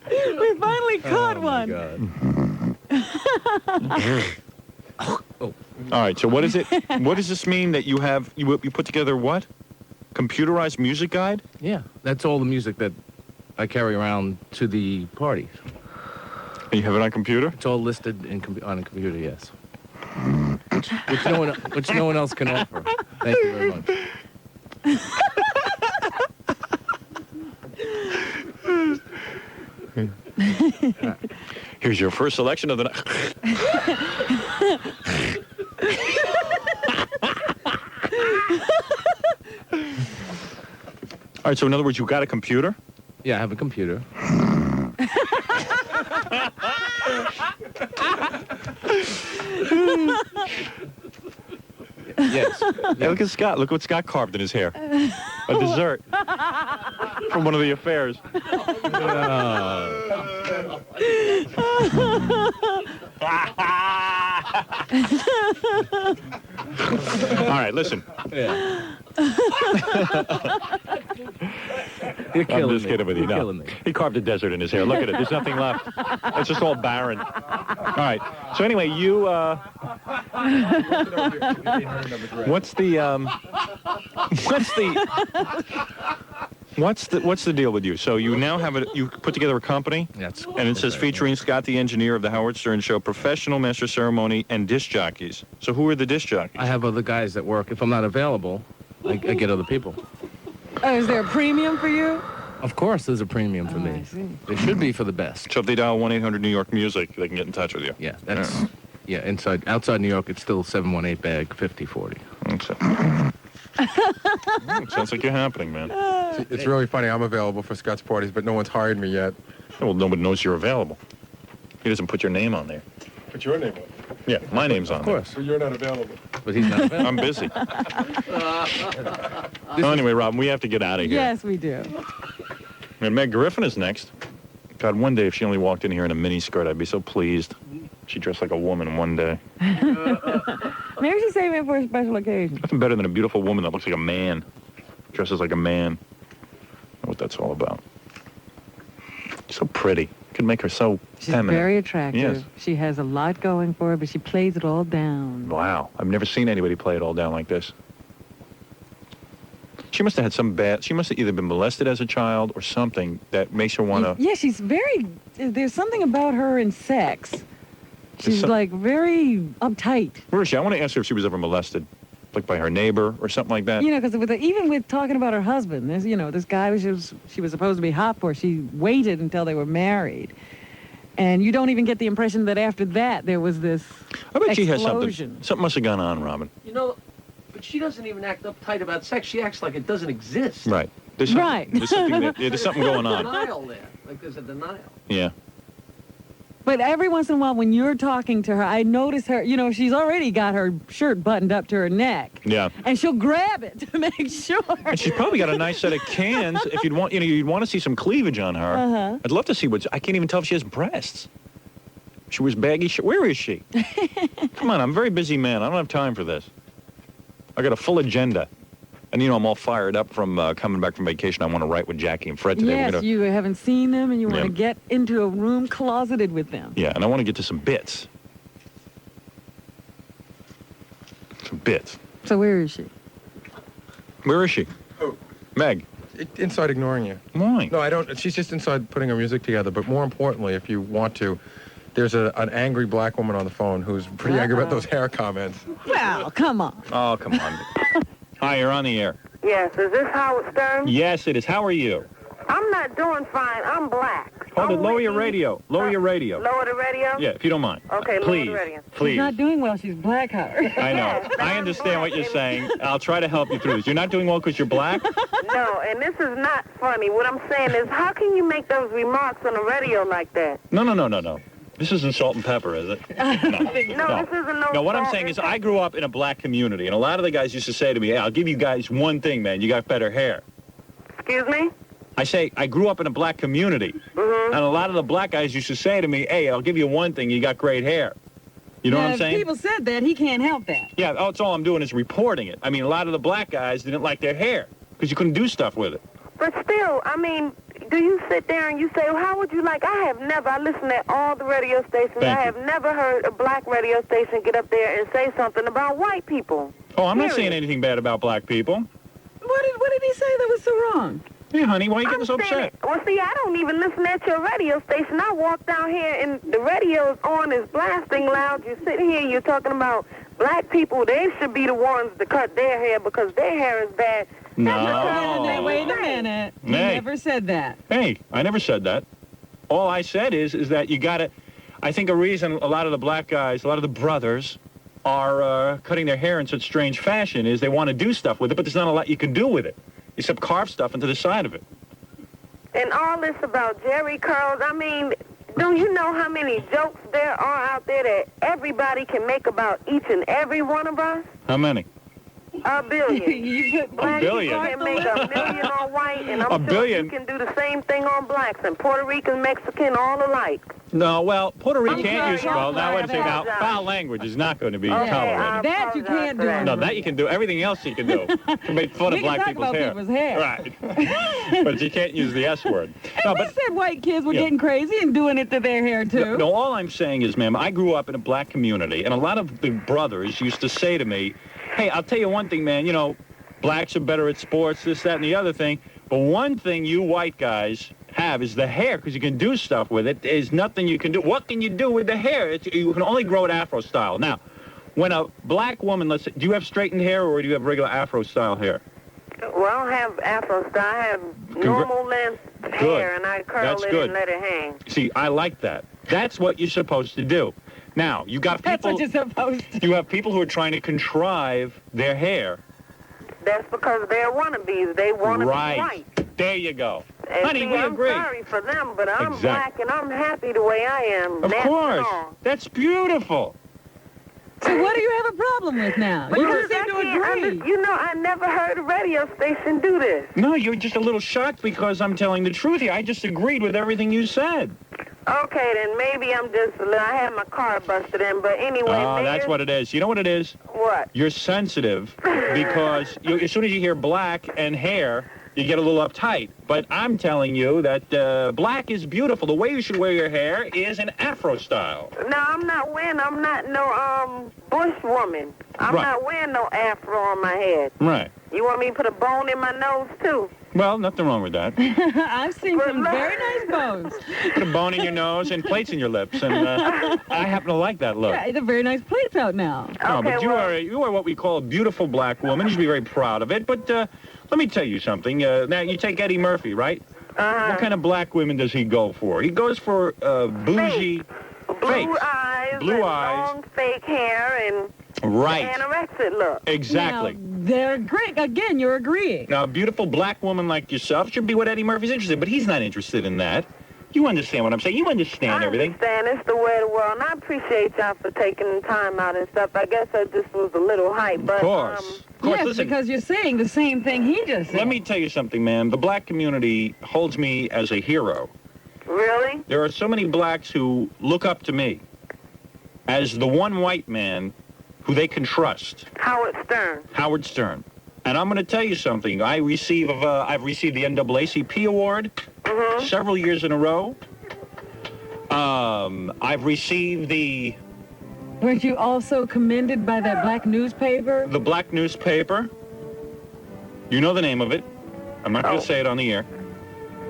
We finally caught one. All right, so what is it? What does this mean that you have... You put together what? Computerized music guide? Yeah, that's all the music that I carry around to the parties. And you have it on computer? It's all listed on a computer, yes. Which no one else can offer. Thank you very much. Here's your first selection of the night. All right, so in other words, you got a computer? Yeah, I have a computer. Yes. Hey, look at Scott. Look what Scott carved in his hair. A dessert from one of the affairs. All right, listen. Yeah. You're killing I'm just me. kidding with you. You're No. killing me. He carved a desert in his hair. Look at it. There's nothing left. It's just all barren. All right. So anyway, you. What's the deal with you? So you now have you put together a company, That's and it says featuring Scott the Engineer of the Howard Stern Show, professional master ceremony, and disc jockeys. So who are the disc jockeys? I have other guys that work. If I'm not available, I get other people. Oh, is there a premium for you? Of course, there's a premium for I me. see. There should be for the best. So if they dial 1-800-New York Music, they can get in touch with you. Yeah, that's outside New York, it's still 718-BAG-5040. Sounds like you're happening, man. It's really funny. I'm available for Scott's parties, but no one's hired me yet. Well, nobody knows you're available. He doesn't put your name on there. Put your name on. Yeah, my name's on Of course, So you're not available. but he's not there. available. I'm busy. So anyway, Robin, we have to get out of here. Yes, we do. And Meg Griffin is next. God, one day if she only walked in here in a mini skirt, I'd be so pleased. She dressed like a woman one day. Maybe she's saving it for a special occasion. Nothing better than a beautiful woman that looks like a man. Dresses like a man. I don't know what that's all about. So pretty. Could make her so She's feminine. very attractive. Yes. She has a lot going for her, but she plays it all down. Wow. I've never seen anybody play it all down like this. She must have had some bad... She must have either been molested as a child or something that makes her want to... Yeah, she's very... There's something about her in sex. She's like very uptight. Where is she? I want to ask her if she was ever molested. Like by her neighbor or something like that. You know, because even with talking about her husband, there's, you know, this guy she was supposed to be hot for, she waited until they were married. And you don't even get the impression that after that there was this I bet she has explosion. something. Something must have gone on, Robin. You know, but she doesn't even act uptight about sex. She acts like it doesn't exist. Right. There's something, Right. There's something going on. Denial there. Like there's a denial. Yeah. But every once in a while when you're talking to her, I notice her, you know, she's already got her shirt buttoned up to her neck. Yeah. And she'll grab it to make sure. And she's probably got a nice set of cans. If you'd want, you'd want to see some cleavage on her. Uh-huh. I'd love to see I can't even tell if she has breasts. She wears baggy shit. Where is she? Come on, I'm a very busy man. I don't have time for this. I got a full agenda. And, you know, I'm all fired up from coming back from vacation. I want to write with Jackie and Fred today. Yes, you haven't seen them and you want to Yeah. get into a room closeted with them. Yeah, and I want to get to some bits. Some bits. So where is she? Where is she? Oh. Meg. Inside ignoring you. Why? No, I don't. She's just inside putting her music together. But more importantly, if you want to, there's an angry black woman on the phone who's pretty angry about those hair comments. Well, come on. Oh, come on. Hi, you're on the air. Yes, is this Howard Stern? Yes, it is. How are you? I'm not doing fine. I'm black. Hold it. I'm Lower your Whitney. radio. Lower your radio. Lower the radio? Yeah, if you don't mind. Okay, lower Please. the radio. Please. She's not doing well. She's black, Howard. I know. Yes, I I'm understand what black you're and- saying. I'll try to help you through this. You're not doing well because you're black? No, and this is not funny. What I'm saying is, how can you make those remarks on the radio like that? No. This isn't salt and pepper, is it? No, this isn't no. No, what I'm salt saying and is I grew up in a black community, and a lot of the guys used to say to me, hey, I'll give you guys one thing, man. You got better hair. Excuse me? I say, I grew up in a black community, Mm-hmm. and a lot of the black guys used to say to me, hey, I'll give you one thing. You got great hair. You know what I'm If saying? people said that, he can't help that. Yeah, that's all I'm doing is reporting it. I mean, a lot of the black guys didn't like their hair because you couldn't do stuff with it. But still, I mean, do you sit there and you say, well, how would you like, I listen to all the radio stations. Thank I you. have never heard a black radio station get up there and say something about white people. Oh, I'm not Period. saying anything bad about black people. What did he say that was so wrong? Hey, honey, why are you getting so I'm saying upset? Well, see, I don't even listen at your radio station. I walk down here and the radio's on, is blasting loud. You sit here, you're talking about black people. They should be the ones to cut their hair because their hair is bad. No. Wait a minute. You Hey. never said that. Hey, I never said that. All I said is that you got to, I think a reason a lot of the black guys, a lot of the brothers are cutting their hair in such strange fashion is they want to do stuff with it, but there's not a lot you can do with it, except carve stuff into the side of it. And all this about Jerry curls, I mean, don't you know how many jokes there are out there that everybody can make about each and every one of us? How many? A billion. You put Black billion? people can make $1 million on white, and I'm A sure billion? you can do the same thing on blacks and Puerto Rican, Mexican, all alike. No, well, Puerto Rico I'm can't sorry, use, well, I'm now wait a sorry, second, now, I apologize. foul language is not going to be Okay, tolerated. That you can't do. No, that you can do. Everything else you can do. To make fun We of can black talk people's about hair. people's hair. Right. But you can't use the S word. No, We but said white kids were Yeah. getting crazy and doing it to their hair, too. no, all I'm saying is, ma'am, I grew up in a black community, and a lot of the brothers used to say to me, hey, I'll tell you one thing, man, you know, blacks are better at sports, this, that, and the other thing, but one thing you white guys have is the hair, because you can do stuff with it. There's nothing you can do. What can you do with the hair? You can only grow it Afro style. Now, when a black woman, let's say, do you have straightened hair or do you have regular Afro style hair? Well, I don't have Afro style. I have normal length hair, and I curl That's it good. and let it hang. See, I like that. That's what you're supposed to do. Now, you got That's people. what you're supposed to. You have people who are trying to contrive their hair. That's because they're wannabes. They want to be Right. white. There you go. And Honey, see, we I'm agree. sorry for them, but I'm Exactly. black and I'm happy the way I am. Of That's course. all. That's beautiful. So what do you have a problem with now? You Because just seem I to can't agree. you know, I never heard a radio station do this. No, you're just a little shocked because I'm telling the truth here. I just agreed with everything you said. Okay, then maybe I had my car busted in, but anyway. Oh, that's what it is. You know what it is? What? You're sensitive because as soon as you hear black and hair, you get a little uptight. But I'm telling you that black is beautiful. The way you should wear your hair is an Afro style. No, I'm not no bush woman. I'm Right. not wearing no afro on my head. Right. You want me to put a bone in my nose, too? Well, nothing wrong with that. I've seen some very nice bones. Put a bone in your nose and plates in your lips, and I happen to like that look. Yeah, they're very nice plates out now. No, Okay, but you are what we call a beautiful black woman. You should be very proud of it. But let me tell you something. Now, you take Eddie Murphy, right? What kind of black women does he go for? He goes for bougie, Blue eyes, Blue and eyes. long fake hair, and Right. anorexic look. Exactly. Now, they're great. Again, you're agreeing. Now, a beautiful black woman like yourself should be what Eddie Murphy's interested in, but he's not interested in that. You understand what I'm saying? You understand I everything. understand. It's the way of the world, and I appreciate y'all for taking the time out and stuff. I guess I just was a little hype, but Of course. Yes, Listen, because you're saying the same thing he just said. let me tell you something, man. The black community holds me as a hero. really? There are so many blacks who look up to me as the one white man who they can trust, Howard Stern. Howard Stern. And I'm going to tell you something. I've received the NAACP award several years in a row. I've received the Weren't you also commended by that black newspaper? black newspaper. You know the name of it. I'm not going Oh. to say it on the air.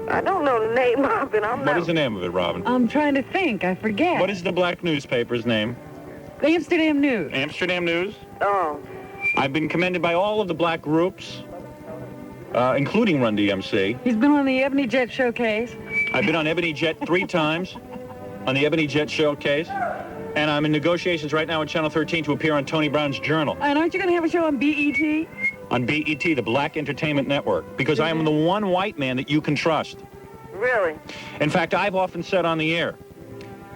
I don't know the name of it. What is the name of it, Robin? I'm trying to think. I forget. What is the black newspaper's name? The Amsterdam News. Amsterdam News. Oh. I've been commended by all of the black groups, including Run DMC. He's been on the Ebony Jet Showcase. I've been on Ebony Jet 3 times, on the Ebony Jet Showcase, and I'm in negotiations right now with Channel 13 to appear on Tony Brown's Journal, And aren't you going to have a show on BET? on BET, the Black Entertainment Network, because I am the one white man that you can trust. Really? In fact, I've often said on the air,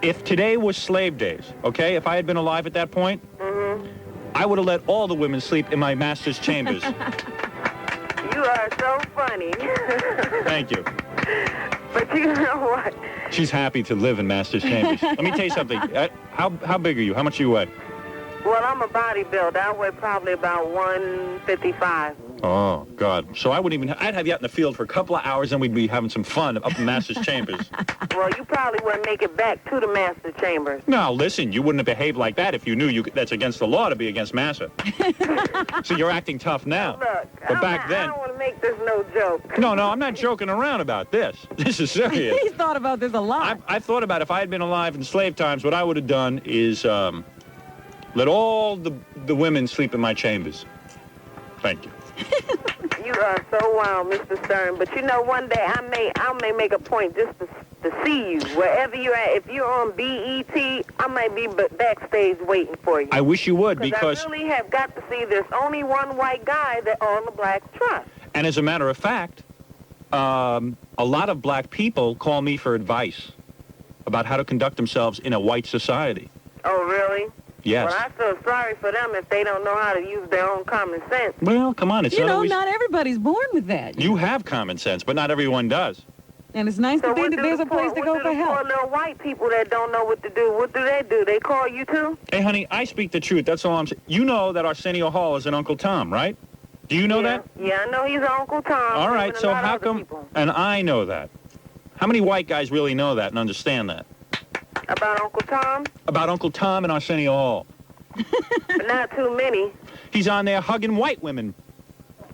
if today was slave days, okay, if I had been alive at that point, I would have let all the women sleep in my master's chambers. You are so funny. Thank you. But you know what? She's happy to live in master's chambers. Let me tell you something. How big are you? How much do you weigh? Well, I'm a bodybuilder. I weigh probably about 155. Oh, God. So I'd have you out in the field for a couple of hours, and we'd be having some fun up in master's chambers. Well, you probably wouldn't make it back to the master chambers. No, listen, you wouldn't have behaved like that if you knew that's against the law to be against massa. So you're acting tough now. Look, But back then... I don't want to make this no joke. No, I'm not joking around about this. This is serious. He's thought about this a lot. I thought about if I had been alive in slave times, what I would have done is let all the women sleep in my chambers. Thank you. You are so wild, Mr. Stern. But you know, one day I may make a point just to see you wherever you're at. If you're on BET, I might be backstage waiting for you. I wish you would, because... I really have got to see there's only one white guy that all the blacks trust. And as a matter of fact, a lot of black people call me for advice about how to conduct themselves in a white society. Oh, really? Yes. Well, I feel sorry for them if they don't know how to use their own common sense. Well, come on. It's You not know, always... not everybody's born with that. You have common sense, but not everyone does. And it's nice to what think that do there's the a place to go what for do the poor help. little white people that don't know what to do, what do? They call you too? Hey, honey, I speak the truth. That's all I'm saying. You know that Arsenio Hall is an Uncle Tom, right? Do you know that? Yeah, I know he's Uncle Tom. All right, and a so lot of how other come... people. And I know that. How many white guys really know that and understand that? About Uncle Tom? About Uncle Tom and Arsenio Hall. But not too many. He's on there hugging white women.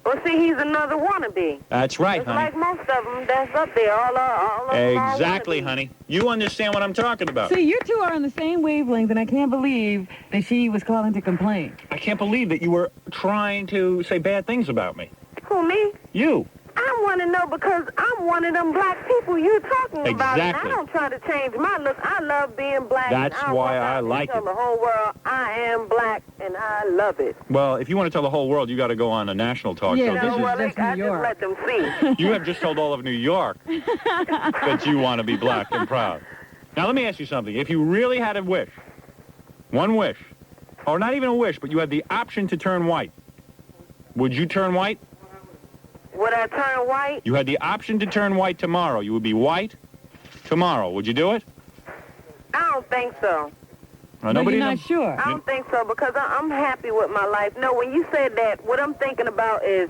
Well, see, he's another wannabe. That's right, It's honey. like most of them that's up there. All of them are Exactly, wannabes. honey. You understand what I'm talking about. See, you two are on the same wavelength, and I can't believe that she was calling to complain. I can't believe that you were trying to say bad things about me. Who, me? You. I want to know because I'm one of them black people you're talking about. And Exactly. I don't try to change my look. I love being black. That's and why walk out I and like tell it. the whole world I am black and I love it. Well, if you want to tell the whole world, you got to go on a national talk Yeah, show. this This is- is- Well, that's I New just York. let them see. you have just told all of New York that you want to be black and proud. Now, let me ask you something. If you really had a wish, one wish, or not even a wish, but you had the option to turn white, would you turn white? Would I turn white? You had the option to turn white tomorrow. You would be white tomorrow. Would you do it? don't think so. Nobody you're not knows. sure. I don't think so because I'm happy with my life. No, when you said that, what I'm thinking about is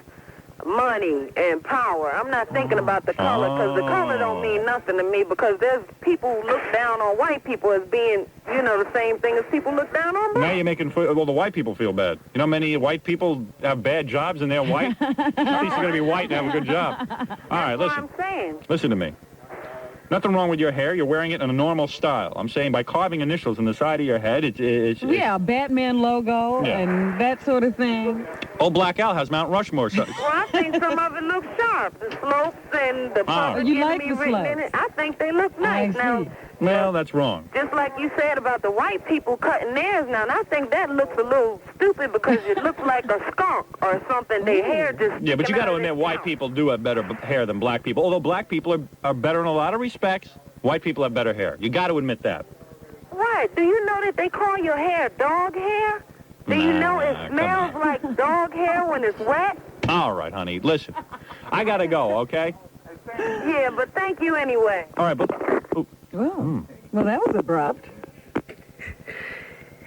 money and power. I'm not thinking about the color because the color don't mean nothing to me because there's people who look down on white people as being, you know, the same thing as people look down on Now black. you're making the white people feel bad. You know, many white people have bad jobs and they're white. At least you're going to be white and have a good job. All right, That's listen. what I'm saying. Listen to me. Nothing wrong with your hair. You're wearing it in a normal style. I'm saying by carving initials in the side of your head, it's Yeah, Batman logo Yeah. and that sort of thing. Old Black Al has Mount Rushmore. So, Well, I think some of it looks sharp. The slopes and the public You like enemy the written in slopes? it. I think they look nice. I Now, see. well, that's wrong. just like you said about the white people cutting theirs now, and I think that looks a little stupid because it looks like a skunk or something. Their hair just Yeah, but you sticking got to out of admit, their white mouth. people do have better hair than black people. Although black people are better in a lot of respects, white people have better hair. You got to admit that. Right. Do you know that they call your hair dog hair? Do you know it Nah, smells come like dog hair when it's wet? All right, honey. Listen, I got to go, okay? Yeah, but thank you anyway. All right, but Well, well, that was abrupt.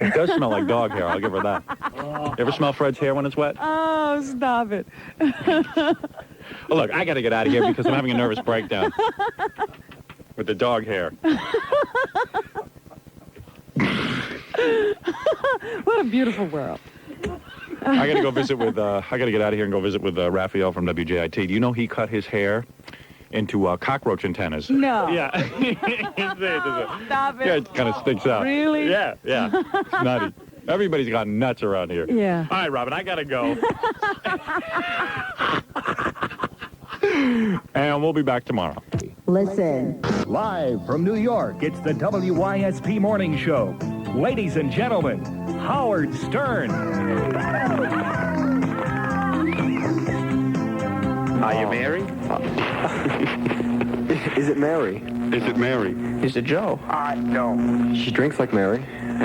it does smell like dog hair. I'll give her that. You ever smell Fred's hair when it's wet? Oh, stop it. Oh, look, I got to get out of here because I'm having a nervous breakdown with the dog hair. What a beautiful world. I got to go visit with. I got to get out of here and go visit with Raphael from WJIT. Do you know he cut his hair into cockroach antennas? No. Yeah. Stop it. Yeah, it kind of sticks out. Really? Yeah, yeah. It's nutty. Everybody's got nuts around here. Yeah. All right, Robin, I got to go. And we'll be back tomorrow. Listen. Live from New York, it's the WYSP Morning Show. Ladies and gentlemen, Howard Stern. Are you Mary? Is it Mary? Is it Mary? Is it Joe? No. She drinks like Mary.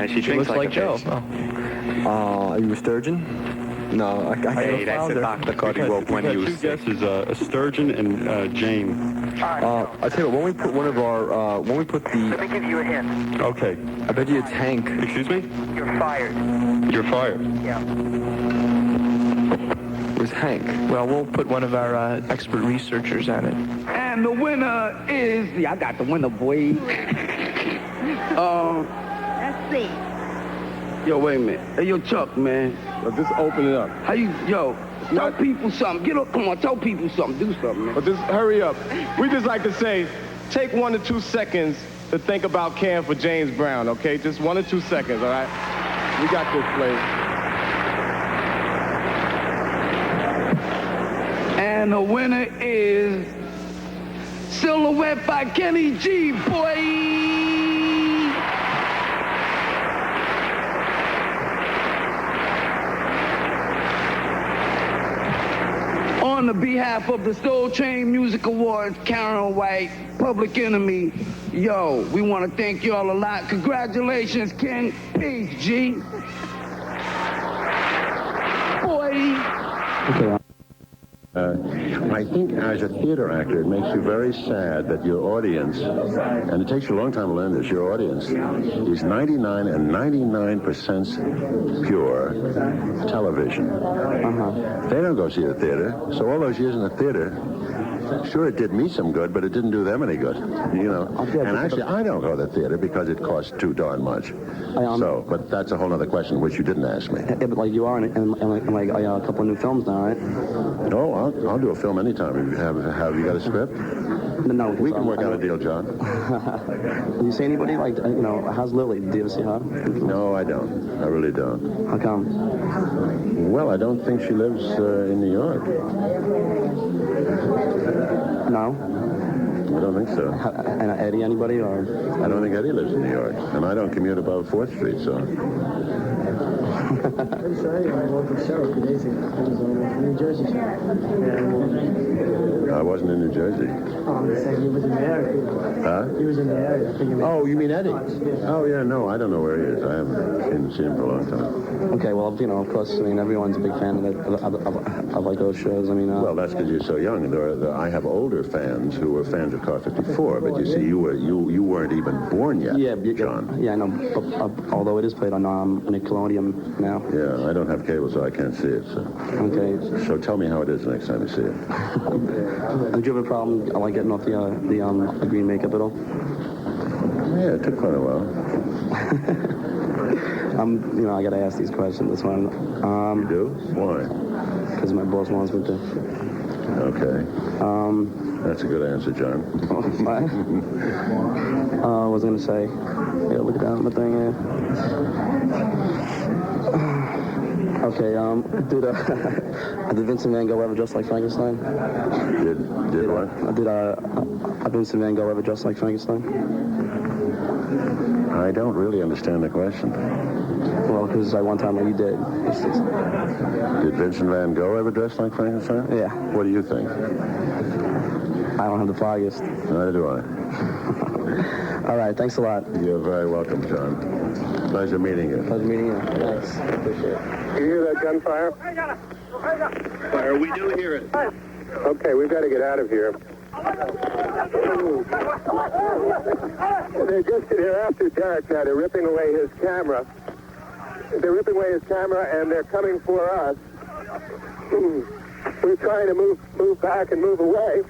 She drinks looks like a Joe. bitch. Are you a sturgeon? No, I Hey, that's a Dr. Cody Rope when he was sick. guesses, a sturgeon and Jane. I'll tell you what, when we put one of our, when we put Let the, me give you a hint. Okay. I bet you it's Hank. Excuse me? You're fired. You're fired. Yeah. It was Hank. Well, we'll put one of our expert researchers on it. And the winner is, yeah, I got the winner, boy. Let's see. Yo, wait a minute. Hey, yo, Chuck, man. Just open it up. How you, yo, tell people something. Get up, come on, tell people something. Do something, man. But just hurry up. We just like to say, take 1 to 2 seconds to think about caring for James Brown, okay? Just 1 or 2 seconds, all right? We got this, Flav. And the winner is Silhouette by Kenny G, boy. On the behalf of the Soul Train Music Awards, Karen White, Public Enemy, yo, we want to thank y'all a lot. Congratulations, Ken. Peace, G. Boy. Okay. I think as a theater actor, it makes you very sad that your audience, and it takes you a long time to learn this, your audience is 99% pure television. They don't go see the theater. So all those years in the theater, sure, it did me some good, but it didn't do them any good, you know. And actually, I don't go to the theater because it costs too darn much. So, but that's a whole other question, which you didn't ask me. Yeah, but like you are in like a couple of new films now, right? No, I'll do a film anytime. Have you got a script? No. We can work out a deal, John. Do you see anybody like, you know, how's Lily? Do you ever see her? No, I don't. I really don't. How come? Well, I don't think she lives in New York. No? I don't think so. And Eddie, anybody? Or I don't think Eddie lives in New York. And I don't commute above 4th Street, so. Jersey side. I worked with Sheriff 2 days ago. I was on the New Jersey side. I wasn't in New Jersey. Oh, I'm just saying he was in the area. Huh? He was in the area. I think You mean Eddie? Oh, yeah, no, I don't know where he is. I haven't seen him for a long time. Okay, well, you know, of course, I mean, everyone's a big fan of like those shows. I mean, well, that's because you're so young. I have older fans who were fans of Car 54, but you see, you weren't even born yet, John. Yeah, I know. But, although it is played on Nickelodeon now. Yeah, I don't have cable, so I can't see it. So. Okay. So tell me how it is the next time you see it. Did you have a problem like getting off the green makeup at all? Yeah, it took quite a while. You know, I gotta ask these questions. That's why you do? Why? Because my boss wants me to. Okay. That's a good answer, John. What was I gonna say? Yeah, look down at my thing here. Okay, did Vincent Van Gogh ever dress like Frankenstein? Did what? Did Vincent Van Gogh ever dress like Frankenstein? I don't really understand the question. Well, because one time you did. Did Vincent Van Gogh ever dress like Frankenstein? Yeah. What do you think? I don't have the foggiest. Neither do I. All right, thanks a lot. You're very welcome, John. Pleasure meeting you. Pleasure meeting you. Thanks. Appreciate it. You hear that gunfire? Fire, we do hear it. Okay, we've got to get out of here. They're just here after Derek now. They're ripping away his camera. They're ripping away his camera, and they're coming for us. We're trying to move back and move away.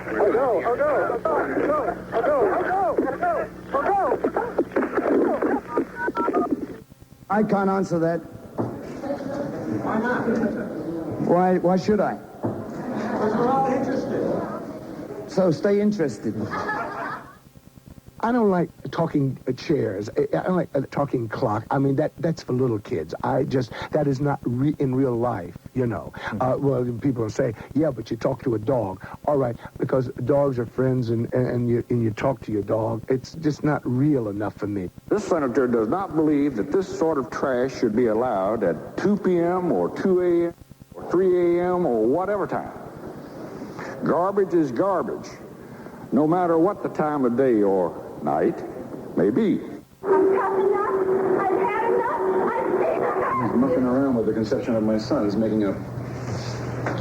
Oh no! Oh no! Oh no! Oh no! Oh no! Oh no! I can't answer that. Why not? Why should I? Because we're all interested. So stay interested. I don't like talking chairs. I don't like talking clock. I mean, that's for little kids. That is not in real life, you know. Well, people will say, yeah, but you talk to a dog. All right, because dogs are friends and you talk to your dog. It's just not real enough for me. This senator does not believe that this sort of trash should be allowed at 2 p.m. or 2 a.m. or 3 a.m. or whatever time. Garbage is garbage, no matter what the time of day or night may be. He's mucking around with the conception of my son. He's making a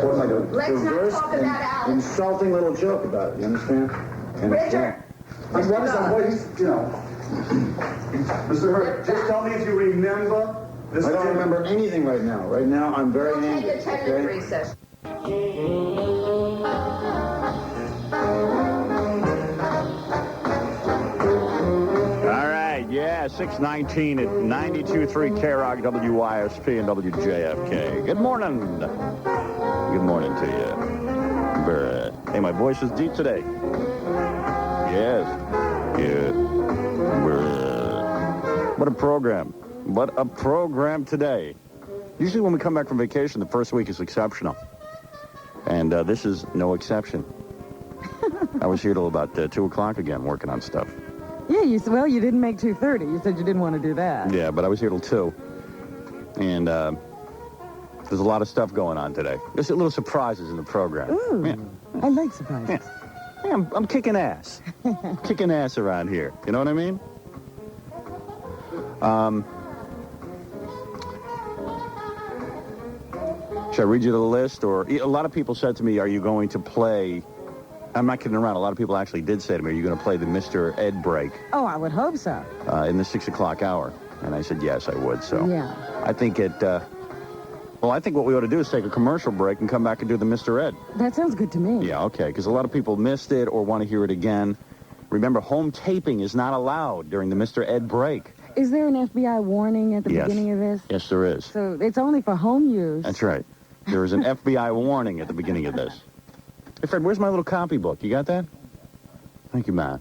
reverse and insulting little joke about it. You understand? And Richard! What is that? What is, you know? Mr. Hurt, just tell me if you remember this. I don't remember anything right now. Right now, I'm very angry. Take a 10-minute recess. Yeah, 619 at 92.3 K-Rock, WYSP, and WJFK. Good morning. Good morning to you. Brr. Hey, my voice is deep today. Yes. Good. Brr. What a program. What a program today. Usually when we come back from vacation, the first week is exceptional. And this is no exception. I was here till about 2 o'clock again working on stuff. Yeah, you didn't make 2:30. You said you didn't want to do that. Yeah, but I was here till 2. And there's a lot of stuff going on today. There's little surprises in the program. Ooh, yeah. I like surprises. Yeah, I'm kicking ass. Kicking ass around here. You know what I mean? Should I read you the list? Or a lot of people said to me, are you going to play... I'm not kidding around. A lot of people actually did say to me, are you going to play the Mr. Ed break? Oh, I would hope so. In the 6 o'clock hour. And I said, yes, I would. So yeah. I think I think what we ought to do is take a commercial break and come back and do the Mr. Ed. That sounds good to me. Yeah, okay, because a lot of people missed it or want to hear it again. Remember, home taping is not allowed during the Mr. Ed break. Is there an FBI warning at the beginning of this? Yes, there is. So it's only for home use. That's right. There is an FBI warning at the beginning of this. Hey, Fred, where's my little copybook? You got that? Thank you, Matt.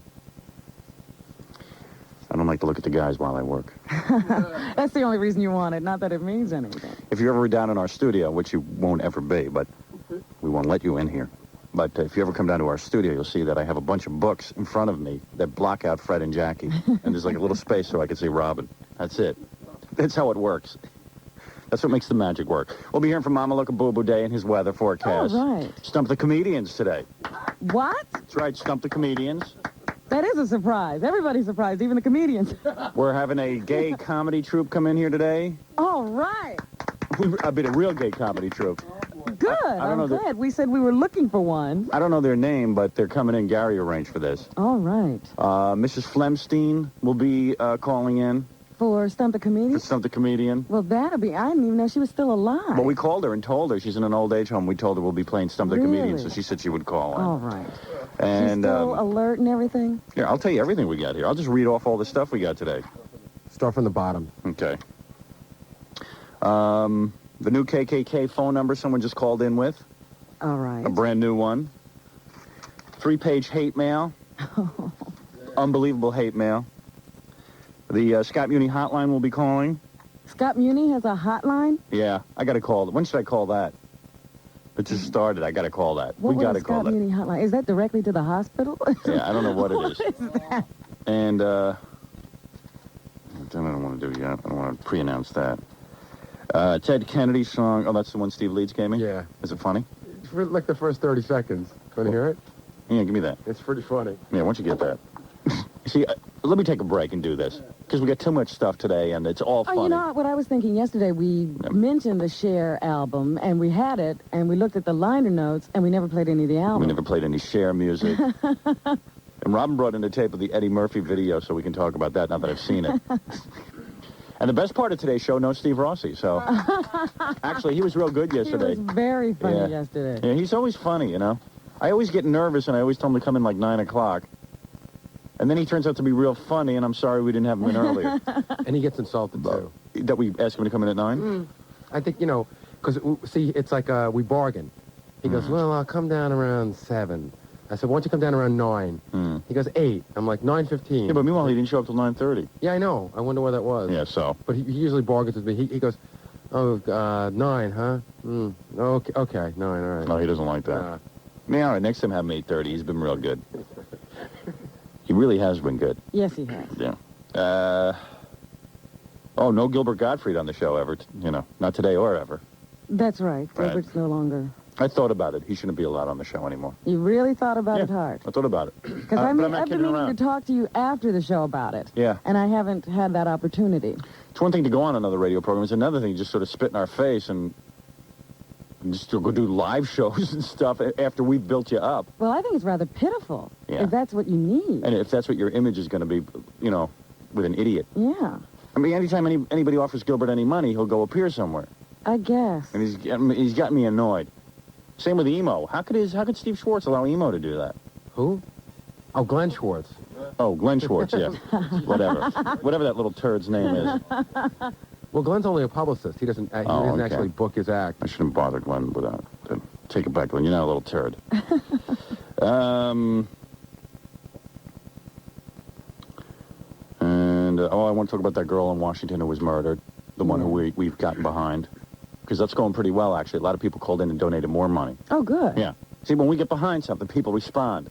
I don't like to look at the guys while I work. That's the only reason you want it, not that it means anything. If you're ever down in our studio, which you won't ever be, but we won't let you in here. But if you ever come down to our studio, you'll see that I have a bunch of books in front of me that block out Fred and Jackie. And there's like a little space so I can see Robin. That's it. That's how it works. That's what makes the magic work. We'll be hearing from Mama Look a Boo Boo Day and his weather forecast. Oh, right. Stump the comedians today. What? That's right, Stump the comedians. That is a surprise. Everybody's surprised, even the comedians. We're having a gay comedy troupe come in here today. All right. I've been a real gay comedy troupe. Good. I don't know glad. We said we were looking for one. I don't know their name, but they're coming in. Gary arranged for this. All right. Mrs. Flemstein will be calling in. For Stump the Comedian? For Stump the Comedian. Well, that'll be... I didn't even know she was still alive. Well, we called her and told her. She's in an old age home. We told her we'll be playing Stump the Comedian, so she said she would call in. All right. And, she's still alert and everything? Yeah, I'll tell you everything we got here. I'll just read off all the stuff we got today. Start from the bottom. Okay. The new KKK phone number someone just called in with. All right. A brand new one. 3-page hate mail. Unbelievable hate mail. The Scott Muni hotline will be calling. Scott Muni has a hotline? Yeah, I got to call. When should I call that? It just started. I got to call that. What We got to call Scott that. Muni hotline? Is that directly to the hospital? Yeah, I don't know what it is. What is that? And I don't want to do yet. I don't want to pre-announce that. Ted Kennedy's song. Oh, that's the one Steve Leeds gave me? Yeah. Is it funny? For like the first 30 seconds. Want to hear it? Yeah, give me that. It's pretty funny. Yeah, why don't you get that? See, let me take a break and do this. Because we got too much stuff today, and it's all funny. Oh, you know what I was thinking yesterday? We mentioned the Cher album, and we had it, and we looked at the liner notes, and we never played any of the album. We never played any Cher music. And Robin brought in a tape of the Eddie Murphy video, so we can talk about that now that I've seen it. And the best part of today's show, no Steve Rossi. So, actually, he was real good yesterday. He was very funny yesterday. Yeah, he's always funny, you know. I always get nervous, and I always tell him to come in like 9 o'clock. And then he turns out to be real funny, and I'm sorry we didn't have him in earlier. And he gets insulted, too. That we asked him to come in at 9? I think, you know, because, see, it's like we bargain. He goes, well, I'll come down around 7. I said, why don't you come down around 9? He goes, 8. I'm like, 9:15. Yeah, but meanwhile, he didn't show up till 9:30. Yeah, I know. I wonder why that was. Yeah, so. But he usually bargains with me. He goes, oh, 9, huh? Okay, 9, all right. No, he doesn't like that. Yeah, all right, next time have him 8:30. He's been real good. He really has been good. Yes, he has. Yeah. Oh, no Gilbert Gottfried on the show ever. You know, not today or ever. That's right. Gilbert's no longer... I thought about it. He shouldn't be allowed on the show anymore. You really thought about it hard? I thought about it. Because but I'm not I've been kidding meaning around. to talk to you after the show about it. Yeah. And I haven't had that opportunity. It's one thing to go on another radio program. It's another thing to just sort of spit in our face and just to go do live shows and stuff after we've built you up. Well, I think it's rather pitiful. Yeah. If that's what you need. And if that's what your image is going to be, you know, with an idiot. Yeah. I mean, anytime anybody offers Gilbert any money, he'll go appear somewhere. I guess. And he's got me annoyed. Same with Emo. How could Steve Schwartz allow Emo to do that? Who? Oh, Glenn Schwartz. Oh, Glenn Schwartz, yeah. Whatever that little turd's name is. Well, Glenn's only a publicist. He doesn't actually book his act. I shouldn't bother Glenn with that. Take it back, Glenn. You're not a little turd. And, I want to talk about that girl in Washington who was murdered. The one who we've gotten behind. Because that's going pretty well, actually. A lot of people called in and donated more money. Oh, good. Yeah. See, when we get behind something, people respond.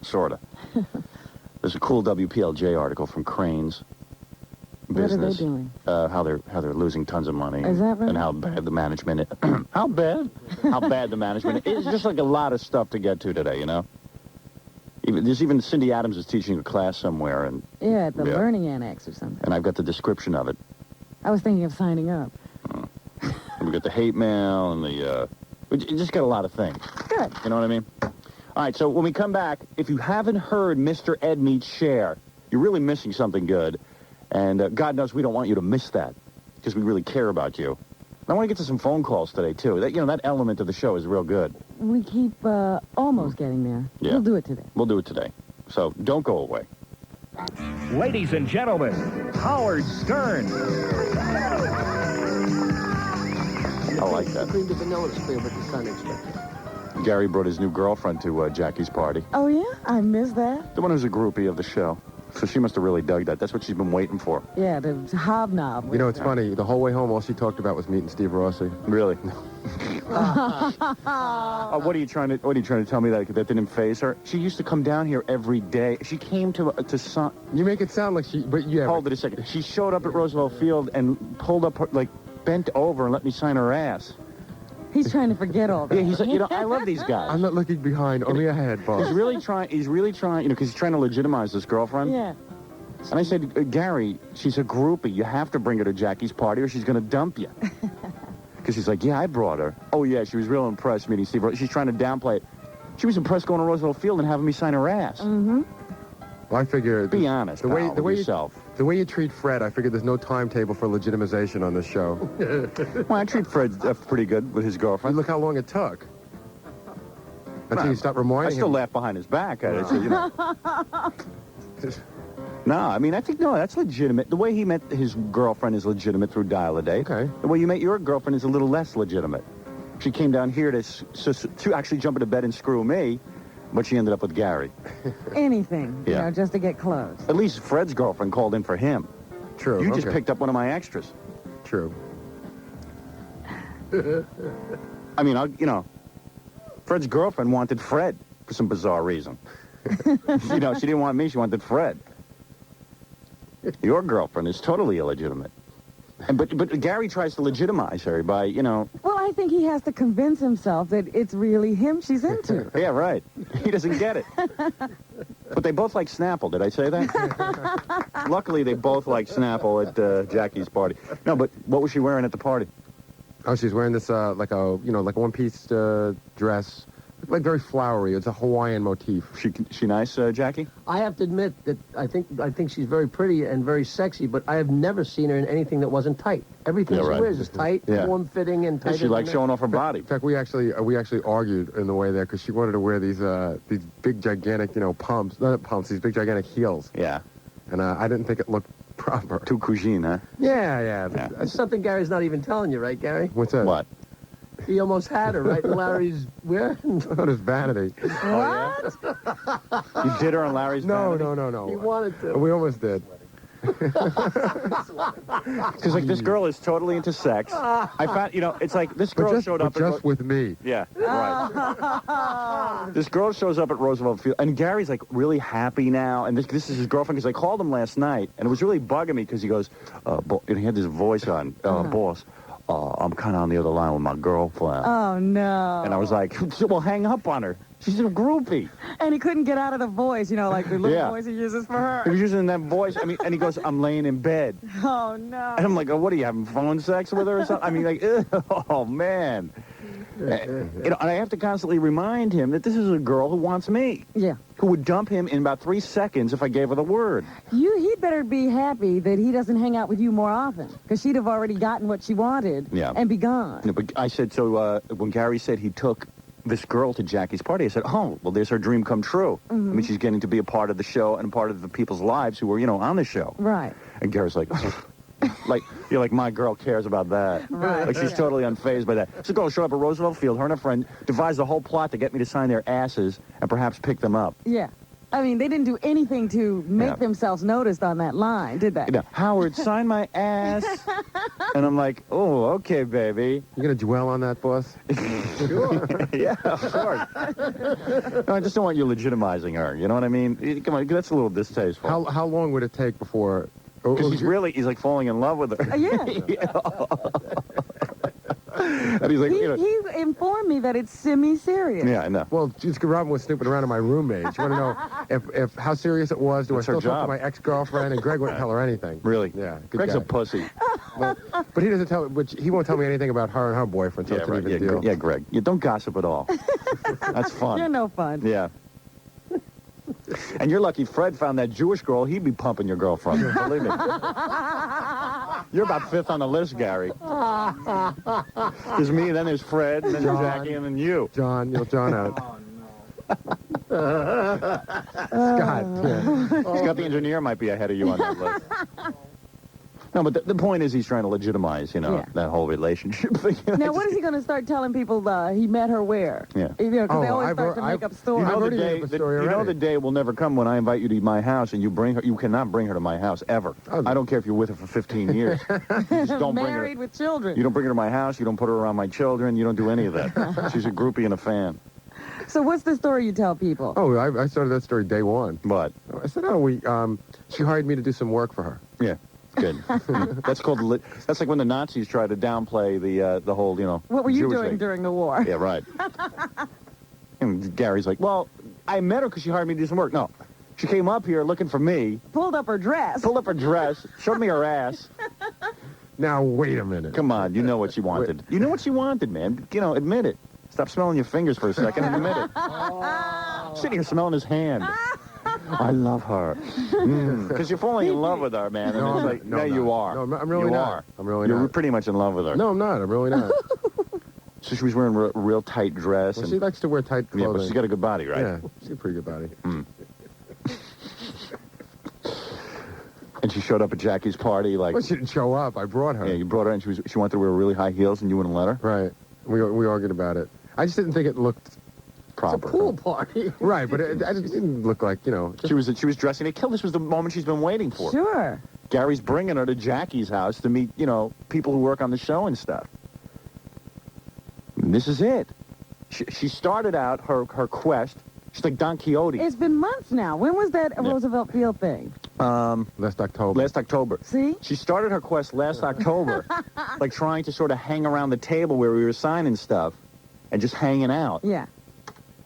Sort of. There's a cool WPLJ article from Crane's Business. What are they doing? How they're losing tons of money. Is that right? And how bad the management is. How bad the management is. It's just like a lot of stuff to get to today, you know? There's even Cindy Adams is teaching a class somewhere. And Yeah, at the Learning Annex or something. And I've got the description of it. I was thinking of signing up. And we got the hate mail and we just got a lot of things. Good. You know what I mean? All right, so when we come back, if you haven't heard Mr. Ed Meets Cher, you're really missing something good. And God knows we don't want you to miss that because we really care about you. And I want to get to some phone calls today, too. That element of the show is real good. We keep almost getting there. Yeah. We'll do it today. We'll do it today. So don't go away. Ladies and gentlemen, Howard Stern. I like that. Cream to vanilla is clear, but it's unexpected. Gary brought his new girlfriend to Jackie's party. Oh, yeah? I missed that. The one who's a groupie of the show. So she must have really dug that. That's what she's been waiting for. Yeah, the hobnob. You know, it's funny. The whole way home, all she talked about was meeting Steve Rossi. Really? What are you trying to tell me that didn't faze her? She used to come down here every day. She came to You make it sound like she, but yeah. Hold it a second. She showed up at Roosevelt Field and pulled up, bent over and let me sign her ass. He's trying to forget all that. Yeah, he's like, I love these guys. I'm not looking behind, only ahead, boss. He's really trying, because he's trying to legitimize this girlfriend. Yeah. And I said, Gary, she's a groupie. You have to bring her to Jackie's party or she's going to dump you. Because he's like, yeah, I brought her. Oh, yeah, she was real impressed meeting Steve. She's trying to downplay it. She was impressed going to Roosevelt Field and having me sign her ass. Mm-hmm. Well, I figured... Be honest, the way yourself. The way you treat Fred, I figured there's no timetable for legitimization on this show. Well, I treat Fred pretty good with his girlfriend. Look how long it took. Until you stop reminding him. I still laugh behind his back at it, so, you know. No, I mean, I think, no, that's legitimate. The way he met his girlfriend is legitimate through Dial-A-Date. Okay. The way you met your girlfriend is a little less legitimate. She came down here to actually jump into bed and screw me, but she ended up with Gary. Anything, Yeah. just to get close. At least Fred's girlfriend called in for him. True, You just picked up one of my extras. True. I mean, Fred's girlfriend wanted Fred for some bizarre reason. She didn't want me, she wanted Fred. Your girlfriend is totally illegitimate. But Gary tries to legitimize her by, Well, I think he has to convince himself that it's really him she's into. Yeah, right. He doesn't get it. But they both like Snapple. Did I say that? Luckily, they both like Snapple at Jackie's party. No, but what was she wearing at the party? Oh, she's wearing this, like a one-piece dress. Like very flowery. It's a Hawaiian motif. She nice, Jackie? I have to admit that I think she's very pretty and very sexy, but I have never seen her in anything that wasn't tight. Everything she wears is tight, form-fitting, and tight. She likes showing off her body. In fact, we actually argued in the way there because she wanted to wear these big gigantic pumps, not pumps, these big gigantic heels. Yeah. And I didn't think it looked proper. Too cuisine, huh? Yeah. That's something Gary's not even telling you, right, Gary? What's that? What? He almost had her, right? And Larry's wearing. What is vanity? What? You did her on Larry's vanity? No. He wanted to. We almost did. Because, this girl is totally into sex. I found, it's like this girl showed up. Just with me. Yeah, right. This girl shows up at Roosevelt Field, and Gary's, really happy now. And this is his girlfriend, because I called him last night, and it was really bugging me, because he goes, and he had this voice on, boss. I'm kind of on the other line with my girlfriend. Oh, no. And I was like, well, hang up on her. She's a groupie. And he couldn't get out of the voice, like the little voice he uses for her. He was using that voice. I mean, and he goes, I'm laying in bed. Oh, no. And I'm like, what are you, having phone sex with her or something? I mean, oh, man. And I have to constantly remind him that this is a girl who wants me. Yeah. Who would dump him in about 3 seconds if I gave her the word. He'd better be happy that he doesn't hang out with you more often, because she'd have already gotten what she wanted and be gone. No, but I said, so when Gary said he took this girl to Jackie's party, I said, oh, well, there's her dream come true. Mm-hmm. I mean, she's getting to be a part of the show and a part of the people's lives who were, on the show. Right. And Gary's like... you're like, my girl cares about that. Right. Like, she's totally unfazed by that. This girl showed up at Roosevelt Field. Her and her friend devised a whole plot to get me to sign their asses and perhaps pick them up. Yeah. I mean, they didn't do anything to make themselves noticed on that line, did they? Howard, sign my ass. And I'm like, oh, okay, baby. You going to dwell on that, boss? Sure. Yeah, of course. No, I just don't want you legitimizing her. You know what I mean? Come on, that's a little distasteful. How long would it take before... Because he's like falling in love with her. Yeah. And he's like, he informed me that it's semi-serious. Yeah, I know. Well, Robin was snooping around in my roommate. You want to know if how serious it was? Do I still talk to my ex-girlfriend? And Greg wouldn't tell her anything. Really? Yeah. Greg's guy. a pussy. But he doesn't tell. But he won't tell me anything about her and her boyfriend. So it's an even deal. Yeah, Greg. You don't gossip at all. That's fun. You're no fun. Yeah. And you're lucky Fred found that Jewish girl. He'd be pumping your girlfriend. Believe me. You're about 5th on the list, Gary. There's me, and then there's Fred, and then Jackie, and then you. John, you'll John out. Scott. Yeah. Scott the engineer might be ahead of you on that list. No, but the point is he's trying to legitimize, that whole relationship thing. Now, what is he going to start telling people he met her where? Yeah. Because they always start to make up stories. You know the day will never come when I invite you to my house and you bring her. You cannot bring her to my house ever. I don't care if you're with her for 15 years. You just don't bring her. Married with children. You don't bring her to my house. You don't put her around my children. You don't do any of that. She's a groupie and a fan. So what's the story you tell people? Oh, I started that story day one. What? I said, she hired me to do some work for her. Yeah. Good. That's called. That's like when the Nazis tried to downplay the whole, What were you Jewish doing thing. during the war? Yeah, right. And Gary's like, well, I met her because she hired me to do some work. No, she came up here looking for me. Pulled up her dress. Showed me her ass. Now wait a minute. Come on, you know what she wanted. You know what she wanted, man. Admit it. Stop smelling your fingers for a second and admit it. Sitting here smelling his hand. I love her. Because you're falling in love with her, man. And No, it's I'm like, not. no, you are. No, I'm really you not. Are. I'm really You're not. pretty much in love with her. No, I'm not. I'm really not. So she was wearing a real tight dress. Well, and, she likes to wear tight clothing. Yeah, but she's got a good body, right? Yeah, she's a pretty good body. And she showed up at Jackie's party like... Well, she didn't show up. I brought her. Yeah, you brought her, and she wanted to wear really high heels, and you wouldn't let her? Right. We argued about it. I just didn't think it looked proper. It's a pool party. Right, but it didn't look like, She was dressing to kill. This was the moment she's been waiting for. Sure. Gary's bringing her to Jackie's house to meet, people who work on the show and stuff. And this is it. She started out her quest. She's like Don Quixote. It's been months now. When was that Roosevelt Field thing? Last October. Last October. See? She started her quest last October, like trying to sort of hang around the table where we were signing stuff and just hanging out. Yeah.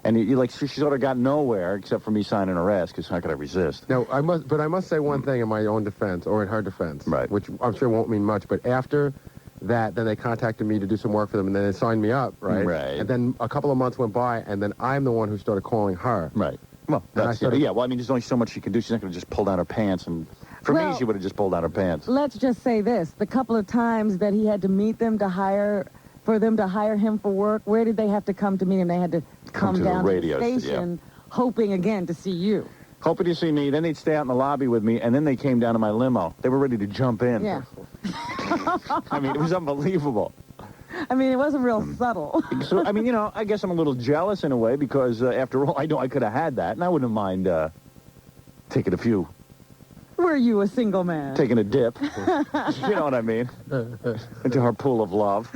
And she sort of got nowhere except for me signing her ass, because how could I resist? No, I must say one thing in my own defense, or in her defense, right? Which I'm sure won't mean much, but after that, then they contacted me to do some work for them, and then they signed me up, right? Right. And then a couple of months went by, and then I'm the one who started calling her. Right. Well, that's well, I mean, there's only so much she can do. She's not going to just pull down her pants, and for me, she would have just pulled down her pants. Let's just say this: the couple of times that he had to meet them for them to hire him for work, where did they have to come to meet him? They had to come to down the to radio the station, hoping again to see you. Hoping to see me. Then they'd stay out in the lobby with me, and then they came down to my limo. They were ready to jump in. Yeah. I mean, it was unbelievable. I mean, it wasn't real subtle. So, I mean, I guess I'm a little jealous in a way because, after all, I know I could have had that, and I wouldn't mind taking a few. Were you a single man? Taking a dip. You know what I mean? Into her pool of love.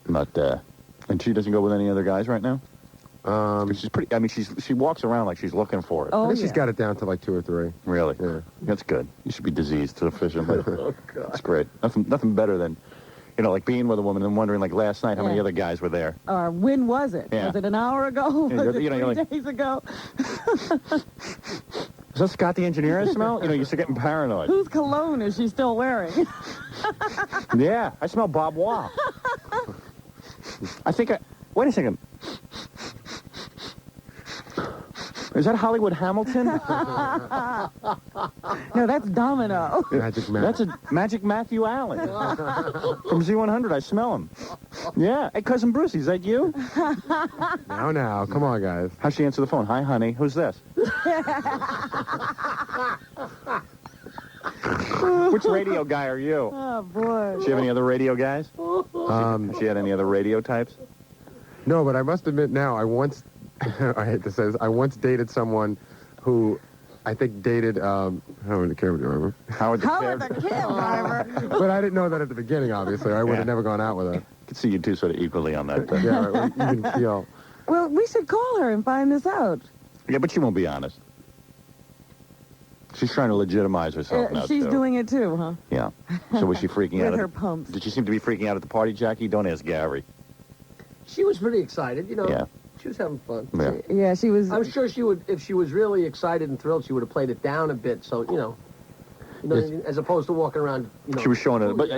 But, and she doesn't go with any other guys right now? She's pretty, I mean, she walks around like she's looking for it. I think she's got it down to like 2 or 3. Really? Yeah. That's good. You should be diseased sufficiently. That's great. Nothing better than, like being with a woman and wondering, like last night, how many other guys were there. Or when was it? Yeah. Was it an hour ago? Was it 3 days ago? Is that Scott the engineer I smell? You start getting paranoid. Whose cologne is she still wearing? Yeah, I smell Bob Waugh. I think wait a second. Is that Hollywood Hamilton? No, that's Domino. Magic Matt. That's a Magic Matthew Allen. From Z100, I smell him. Yeah. Hey, Cousin Bruce, is that you? Now, come on, guys. How'd she answer the phone? Hi, honey. Who's this? Which radio guy are you? Oh, boy. Does she have any other radio guys? Has she had any other radio types? No, but I must admit now, I hate to say this, I once dated someone who I think dated, Howard the Cab Driver. Howard the Cab Driver. But I didn't know that at the beginning, obviously. I would have never gone out with her. I could see you two sort of equally on that. Yeah, right, even feel. Well, we should call her and find this out. Yeah, but she won't be honest. She's trying to legitimize herself now, she's doing it too, huh? Yeah. So was she freaking out? With her pumps. Did she seem to be freaking out at the party, Jackie? Don't ask Gary. She was pretty excited, Yeah. She was having fun. Yeah. Yeah, she was. I'm sure she would, if she was really excited and thrilled, she would have played it down a bit. So, as opposed to walking around, She was showing it, but,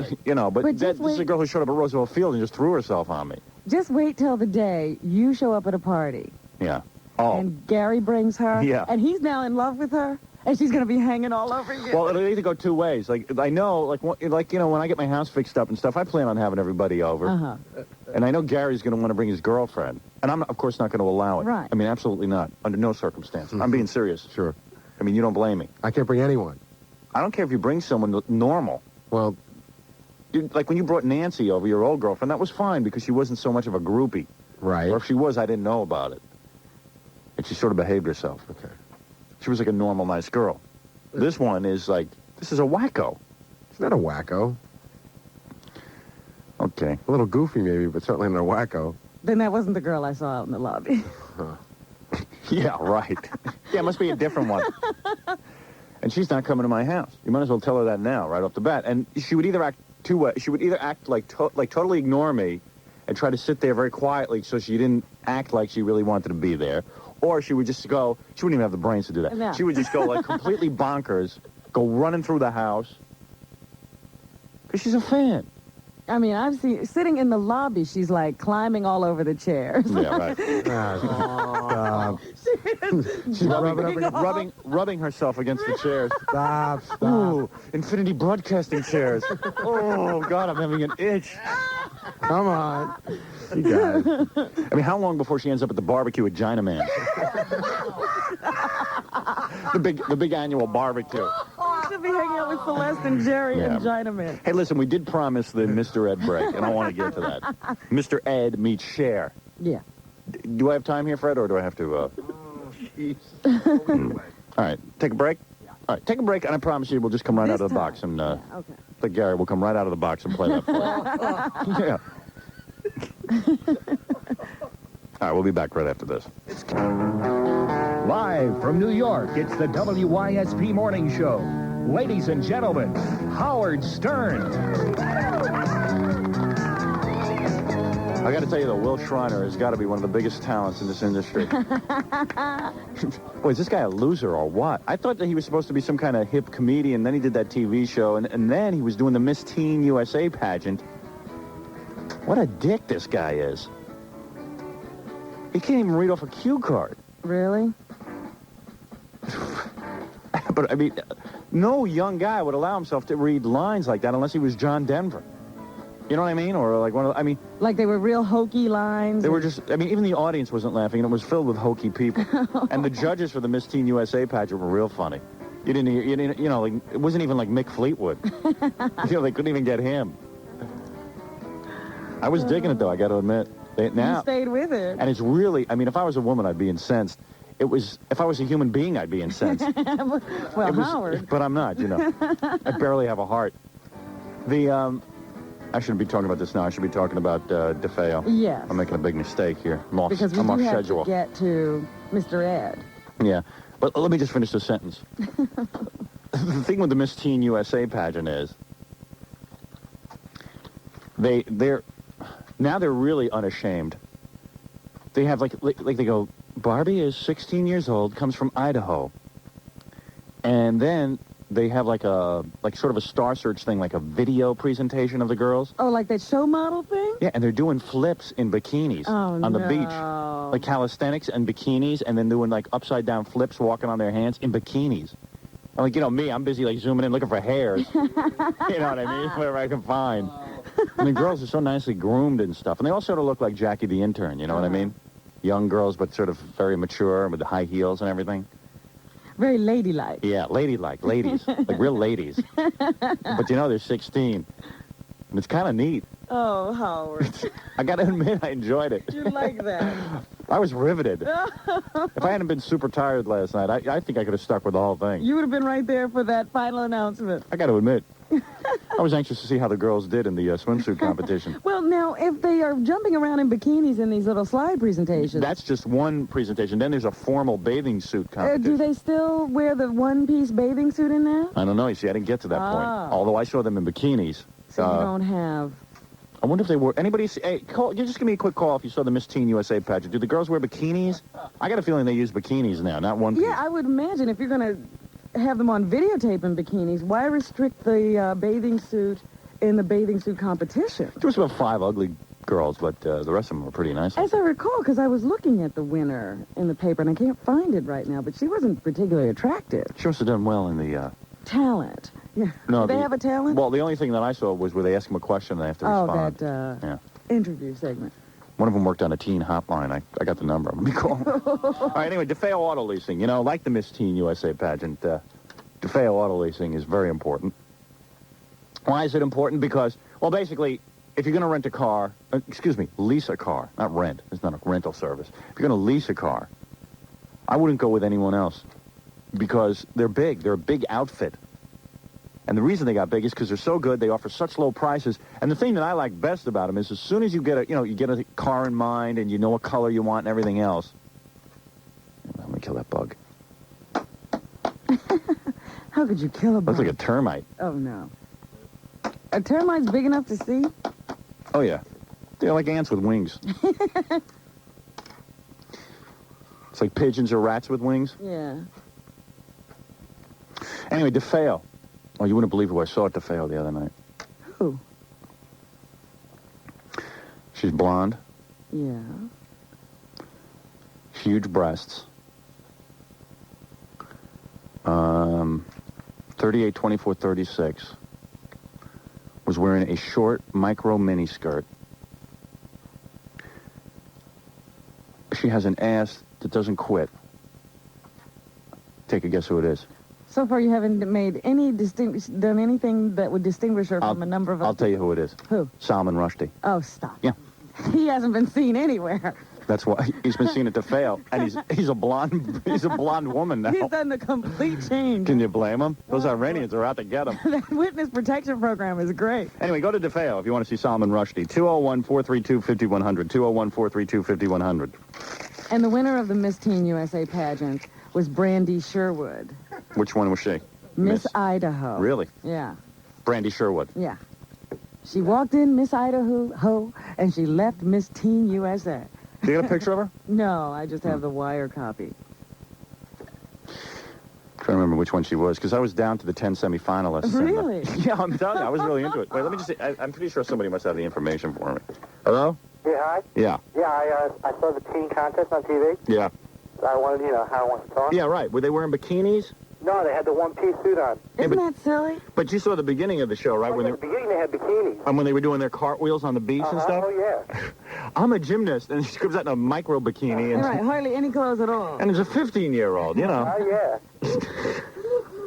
But this is a girl who showed up at Roosevelt Field and just threw herself on me. Just wait till the day you show up at a party. Yeah. Oh. And Gary brings her. Yeah. And he's now in love with her. And she's going to be hanging all over you. Well, it'll either go two ways. Like, I know, when I get my house fixed up and stuff, I plan on having everybody over. Uh-huh. And I know Gary's going to want to bring his girlfriend. And I'm, of course, not going to allow it. Right. I mean, absolutely not. Under no circumstance. I'm being serious. Sure. I mean, you don't blame me. I can't bring anyone. I don't care if you bring someone normal. Well, like when you brought Nancy over, your old girlfriend, that was fine because she wasn't so much of a groupie. Right. Or if she was, I didn't know about it. And she sort of behaved herself. Okay. She was like a normal, nice girl. This one is like, this is a wacko. It's not a wacko. Okay. A little goofy maybe, but certainly not a wacko. Then that wasn't the girl I saw out in the lobby. Yeah, right. Yeah, it must be a different one. And she's not coming to my house. You might as well tell her that now, right off the bat. And she would either act she would either act like totally ignore me and try to sit there very quietly so she didn't act like she really wanted to be there, or she would just go, she wouldn't even have the brains to do that. No. She would just go like completely bonkers, go running through the house, because she's a fan. I mean, I've seen, sitting in the lobby, she's like climbing all over the chairs. Yeah, right. She's rubbing herself against the chairs. Stop. Ooh, Infinity Broadcasting chairs. Oh, God, I'm having an itch. Come on. You guys. I mean, how long before she ends up at the barbecue at Gina Man? the big annual barbecue. She'll be hanging out with Celeste and Jerry and Gina Man. Hey, listen, we did promise the Mr. Ed break, and I want to get to that. Mr. Ed meets Cher. Yeah. Do I have time here, Fred, or do I have to... All right, take a break? All right, take a break, and I promise you we'll just come right out of the box. And Okay. like Gary, we'll come right out of the box and play that for you. Yeah. All right, we'll be back right after this. Live from New York, it's the WYSP Morning Show. Ladies and gentlemen, Howard Stern. I got to tell you, though, Will Shriner has got to be one of the biggest talents in this industry. Boy, is this guy a loser or what? I thought that he was supposed to be some kind of hip comedian. Then he did that TV show, and then he was doing the Miss Teen USA pageant. What a dick this guy is. He can't even read off a cue card. Really? But, I mean, no young guy would allow himself to read lines like that unless he was John Denver. You know what I mean? Or like one of the, I mean... Like they were real hokey lines? They were just, I mean, even the audience wasn't laughing, and it was filled with hokey people. And the judges for the Miss Teen USA pageant were real funny. You know, like, it wasn't even like Mick Fleetwood. You know, they couldn't even get him. I was digging it, though, I got to admit. Now, you stayed with it. And it's really, I mean, if I was a woman, I'd be incensed. If I was a human being, I'd be incensed. Well, Howard. But I'm not, you know. I barely have a heart. I shouldn't be talking about this now. I should be talking about DeFeo. Yes. I'm making a big mistake here. I'm off because we I'm off do have schedule. to get to Mr. Ed. Yeah. But let me just finish this sentence. The thing with the Miss Teen USA pageant is they're really unashamed. They have like they go, Barbie is 16 years old, comes from Idaho. And then they have like sort of a Star Search thing, like a video presentation of the girls. Oh, like that show model thing? Yeah, and they're doing flips in bikinis on the beach. Like calisthenics and bikinis, and then doing like upside down flips, walking on their hands in bikinis. And like, you know, me, I'm busy like zooming in looking for hairs. You know what I mean? Whatever I can find. I mean, girls are so nicely groomed and stuff. And they all sort of look like Jackie the Intern, you know what I mean? Young girls, but sort of very mature with the high heels and everything. Very ladylike. Yeah, ladylike, ladies, like real ladies. But you know, they're 16, and it's kind of neat. Oh, Howard. I got to admit, I enjoyed it. You like that? I was riveted. If I hadn't been super tired last night, I think I could have stuck with the whole thing. You would have been right there for that final announcement. I got to admit, I was anxious to see how the girls did in the swimsuit competition. Well, now, if they are jumping around in bikinis in these little slide presentations... That's just one presentation. Then there's a formal bathing suit competition. Do they still wear the one-piece bathing suit in that? I don't know. You see, I didn't get to that point. Although I saw them in bikinis. So you don't have... I wonder if they were... Anybody see... Hey, just give me a quick call if you saw the Miss Teen USA pageant. Do the girls wear bikinis? I got a feeling they use bikinis now, not one piece. Yeah, I would imagine if you're going to have them on videotape in bikinis, why restrict the bathing suit in the bathing suit competition? There was about 5 ugly girls, but the rest of them were pretty nice. As I recall, because I was looking at the winner in the paper, and I can't find it right now, but she wasn't particularly attractive. She must have done well in the... Talent. Yeah. No, Do they have a talent? Well, the only thing that I saw was where they asked them a question and they have to respond. Oh, that interview segment. One of them worked on a teen hotline. I got the number. I'm going to be calling. All right, anyway, DeFeo Auto Leasing. You know, like the Miss Teen USA pageant, DeFeo Auto Leasing is very important. Why is it important? Because, well, basically, if you're going to rent a car, lease a car, not rent. It's not a rental service. If you're going to lease a car, I wouldn't go with anyone else because they're big. They're a big outfit. And the reason they got big is because they're so good. They offer such low prices. And the thing that I like best about them is as soon as you get a car in mind and you know what color you want and everything else. I'm going to kill that bug. How could you kill a bug? Looks like a termite. Oh, no. A termite's big enough to see? Oh, yeah. They're like ants with wings. It's like pigeons or rats with wings. Yeah. Anyway, DeFeo. Oh, you wouldn't believe who I saw at DeFeo the other night. Who? She's blonde. Yeah. Huge breasts. 38, 24, 36. Was wearing a short micro mini skirt. She has an ass that doesn't quit. Take a guess who it is. So far, you haven't made any done anything that would distinguish her from a number of. I'll tell you who it is. Who? Salman Rushdie. Oh, stop. Yeah. He hasn't been seen anywhere. That's why he's been seen at DeFeo, and he's a blonde woman now. He's done a complete change. Can you blame him? Those Iranians are out to get him. That witness protection program is great. Anyway, go to DeFeo if you want to see Salman Rushdie. 201-432-5100. 201-432-5100. And the winner of the Miss Teen USA pageant was Brandy Sherwood. Which one was she? Miss Idaho. Really? Yeah. Brandy Sherwood. Yeah. She walked in Miss Idaho, and she left Miss Teen USA. Do you get a picture of her? No, I just have the wire copy. Trying to remember which one she was, because I was down to the 10 semifinalists. Really? Yeah, I'm telling you, I was really into it. Wait, let me just see. I'm pretty sure somebody must have the information for me. Hello? Yeah, hi. Yeah. Yeah, I saw the teen contest on TV. Yeah. I wanted, how I want to talk. Yeah, right. Were they wearing bikinis? No, they had the one-piece suit on. Isn't that silly? But you saw the beginning of the show, right? At the beginning, they had bikinis. And when they were doing their cartwheels on the beach and stuff? Oh, yeah. I'm a gymnast, and she comes out in a micro bikini. And, right, hardly any clothes at all. And it's a 15-year-old, you know. Oh, yeah.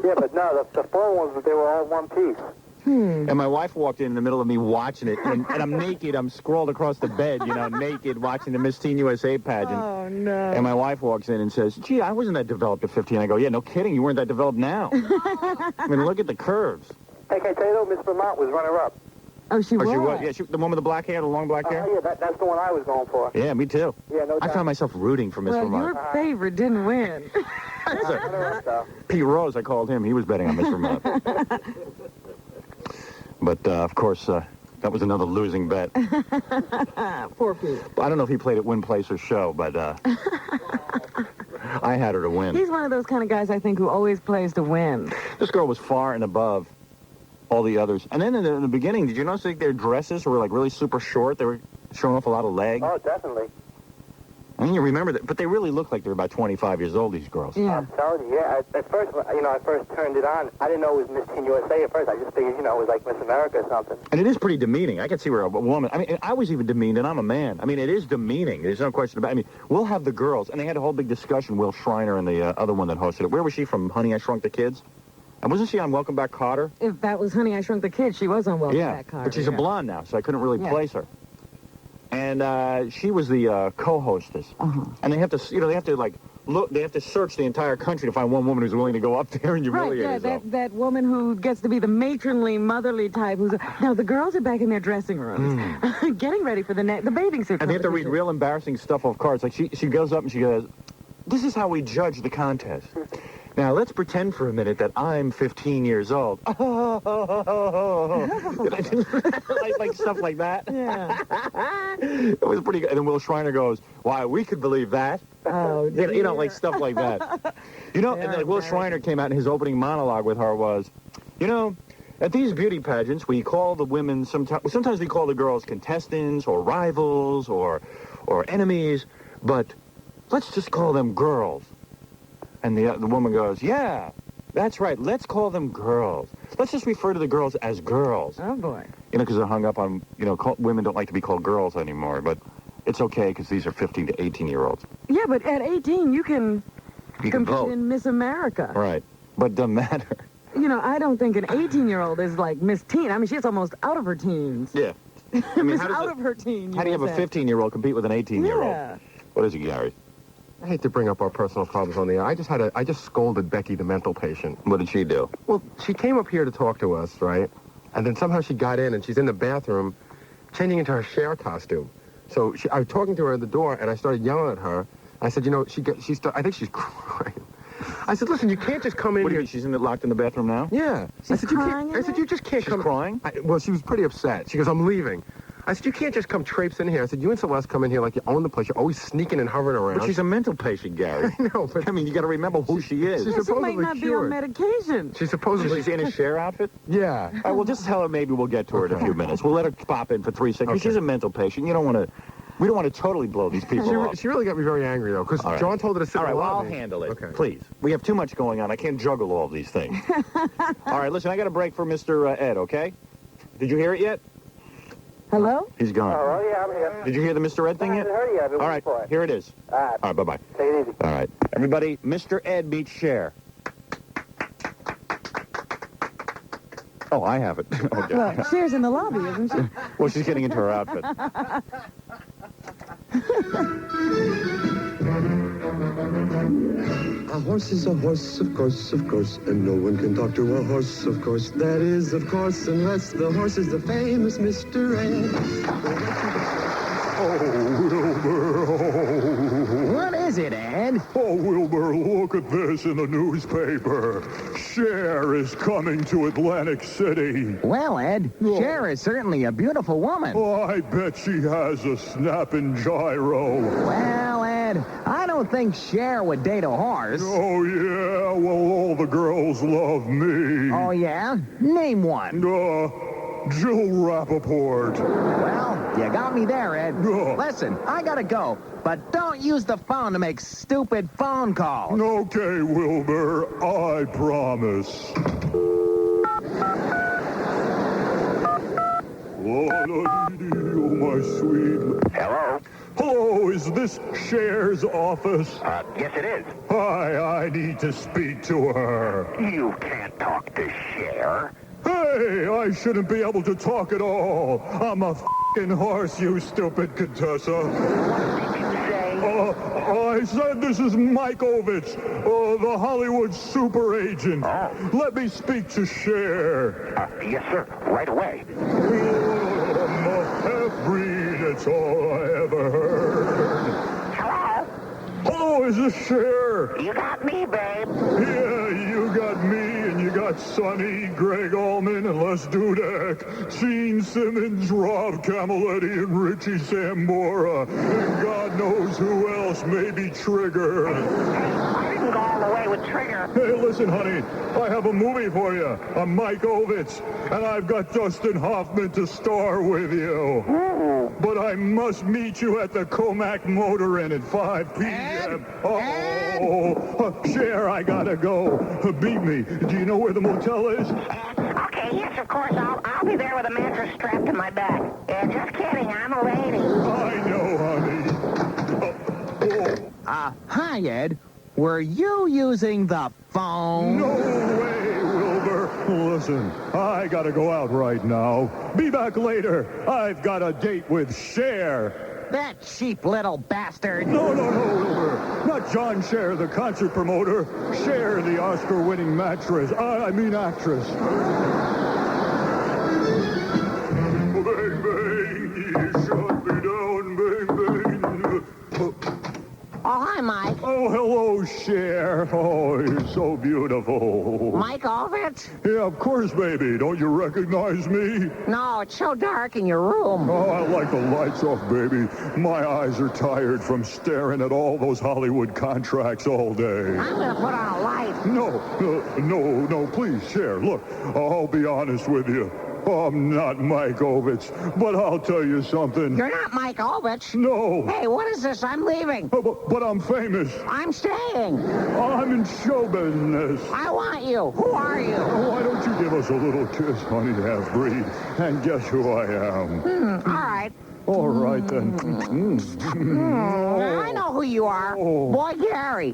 Yeah, but no, the phone ones, they were all one piece. And my wife walked in the middle of me watching it, and I'm naked. I'm scrawled across the bed, naked, watching the Miss Teen USA pageant. Oh, no. And my wife walks in and says, gee, I wasn't that developed at 15. I go, yeah, no kidding. You weren't that developed now. I mean, look at the curves. Hey, can I tell you, though, Miss Vermont was runner-up. Oh, she was? Yeah, the one with the black hair, the long black hair? Yeah, that's the one I was going for. Yeah, me too. Yeah, no doubt. I found myself rooting for Miss Vermont. Your favorite didn't win. Pete Rose, I called him. He was betting on Miss Vermont. But, of course, that was another losing bet. Poor Pete. I don't know if he played at Win, Place, or Show, but I had her to win. He's one of those kind of guys, I think, who always plays to win. This girl was far and above all the others. And then in the beginning, did you notice their dresses were, like, really super short? They were showing off a lot of leg. Oh, definitely. I mean, you remember that, but they really look like they're about 25 years old, these girls. Yeah. I'm telling you, yeah. At first, I first turned it on. I didn't know it was Miss Teen USA at first. I just figured, it was like Miss America or something. And it is pretty demeaning. I can see where a woman, I mean, I was even demeaned, and I'm a man. I mean, it is demeaning. There's no question about it. I mean, we'll have the girls, and they had a whole big discussion, Will Schreiner and the other one that hosted it. Where was she from, Honey, I Shrunk the Kids? And wasn't she on Welcome Back, Kotter? If that was Honey, I Shrunk the Kids, she was on Welcome Back, Kotter. But she's a blonde now, so I couldn't really place her. And she was the co-hostess. And they have to, they have to, like, look, they have to search the entire country to find one woman who's willing to go up there and humiliate herself. That woman who gets to be the matronly, motherly type. Now, the girls are back in their dressing rooms, getting ready for the bathing suit. And they have to read real embarrassing stuff off cards. Like, she goes up and she goes, this is how we judge the contest. Now, let's pretend for a minute that I'm 15 years old. like stuff like that. Yeah. It was pretty good. And then Will Schreiner goes, why, we could believe that. Oh, dear. Like stuff like that. And then Will Schreiner came out and his opening monologue with her was, at these beauty pageants, we call the women, sometimes we call the girls contestants or rivals or enemies, but let's just call them girls. And the woman goes, yeah, that's right. Let's call them girls. Let's just refer to the girls as girls. Oh, boy. Because they're hung up on, women don't like to be called girls anymore. But It's okay because these are 15 to 18-year-olds. Yeah, but at 18, you can You can compete vote. in Miss America. Right. But it doesn't matter. You know, I don't think an 18-year-old is like Miss Teen. I mean, she's almost out of her teens. Yeah. I mean, Miss out of her teen. How do you have a 15-year-old compete with an 18-year-old? Yeah. What is it, Gary? I hate to bring up our personal problems on the air. I just scolded Becky, the mental patient. What did she do? Well, she came up here to talk to us, right? And then somehow she got in, and she's in the bathroom changing into her Cher costume. So I was talking to her at the door, and I started yelling at her. I said, you know, I think she's crying. I said, listen, you can't just come in What do you here. mean, she's locked in the bathroom now? Yeah. She's crying I said, you just can't She's come. crying? Well, she was pretty upset. She goes, I'm leaving. I said, you can't just come traipse in here. I said, you and Celeste come in here like you own the place. You're always sneaking and hovering around. But she's a mental patient, Gary. I know, but I mean, you got to remember who she is. she's Yeah, she might supposedly not be cured. on medication. She's supposedly She's in a Cher outfit? Yeah. All right, well, just tell her maybe we'll get to her in a few minutes. We'll let her pop in for 3 seconds. Okay. She's a mental patient. You don't want to... We don't want to totally blow these people off. She really got me very angry, though, because All right. John told her to sit All right, in the well, I'll lobby. handle it. Okay. Please. We have too much going on. I can't juggle all of these things. All right, listen, I got a break for Mr. Ed, okay? Did you hear it yet? Hello? He's gone. Oh, yeah, I'm here. Did you hear the Mr. Ed thing yet? I haven't heard yet. All right, here it is. All right. All right, bye-bye. Take it easy. All right. Everybody, Mr. Ed meets Cher. Oh, I have it. Okay. Well, Cher's in the lobby, isn't she? Well, she's getting into her outfit. A horse is a horse, of course, and no one can talk to a horse, of course. That is, of course, unless the horse is the famous Mr. Ed. Oh, Wilbur. What is it, Ed? Oh, Wilbur, look at this in the newspaper. Cher is coming to Atlantic City. Well, Ed, Cher is certainly a beautiful woman. Oh, I bet she has a snapping gyro. Well, Ed, I don't think Cher would date a horse. Oh, yeah? Well, all the girls love me. Oh, yeah? Name one. Jill Rappaport. Well, you got me there, Ed. Listen, I gotta go, but don't use the phone to make stupid phone calls. Okay, Wilbur, I promise. Oh, my sweet. Hello? Hello, is this Cher's office? Yes, it is. Hi, I need to speak to her. You can't talk to Cher. Hey, I shouldn't be able to talk at all. I'm a f***ing horse, you stupid Contessa. What did you say? I said this is Mike Ovitz, the Hollywood super agent. Oh. Let me speak to Cher. Yes, sir. Right away. I'm a half-breed, that's all I ever heard. Hello? Oh, is this Cher? You got me, babe. Yeah, you got me, and you got Sonny, Greg Allman, and Les Dudek, Gene Simmons, Rob Camilletti, and Richie Sambora, and God knows who else, maybe Trigger. I didn't go all the way with Trigger. Hey, listen, honey, I have a movie for you. I'm Mike Ovitz, and I've got Dustin Hoffman to star with you. Ooh. But I must meet you at the Comac Motor Inn at 5 p.m. Cher, I gotta go. Beat me. Do you know where the motel is? Okay, yes, of course. I'll be there with a mattress strapped to my back. Just kidding. I'm a lady. I know, honey. Hi, Ed. Were you using the phone? No way, Wilbur. Listen, I gotta go out right now. Be back later. I've got a date with Cher. That cheap little bastard. No, Wilbur. Not John Cher, the concert promoter. Cher, the Oscar-winning actress. Bang, bang, you shot me down, bang, bang. Oh, hi, Mike. Oh, hello, Cher. Oh, you're so beautiful. Mike Ovitz? Yeah, of course, baby. Don't you recognize me? No, it's so dark in your room. Oh, I like the lights off, baby. My eyes are tired from staring at all those Hollywood contracts all day. I'm gonna put on a light. No, please, Cher. Look, I'll be honest with you. I'm not Mike Ovitz, but I'll tell you something. You're not Mike Ovitz? No. Hey, what is this? I'm leaving. But I'm famous. I'm staying. I'm in show business. I want you. Who are you? Why don't you give us a little kiss, honey half-breed, and guess who I am? All right. All right, then. I know who you are. Boy Gary.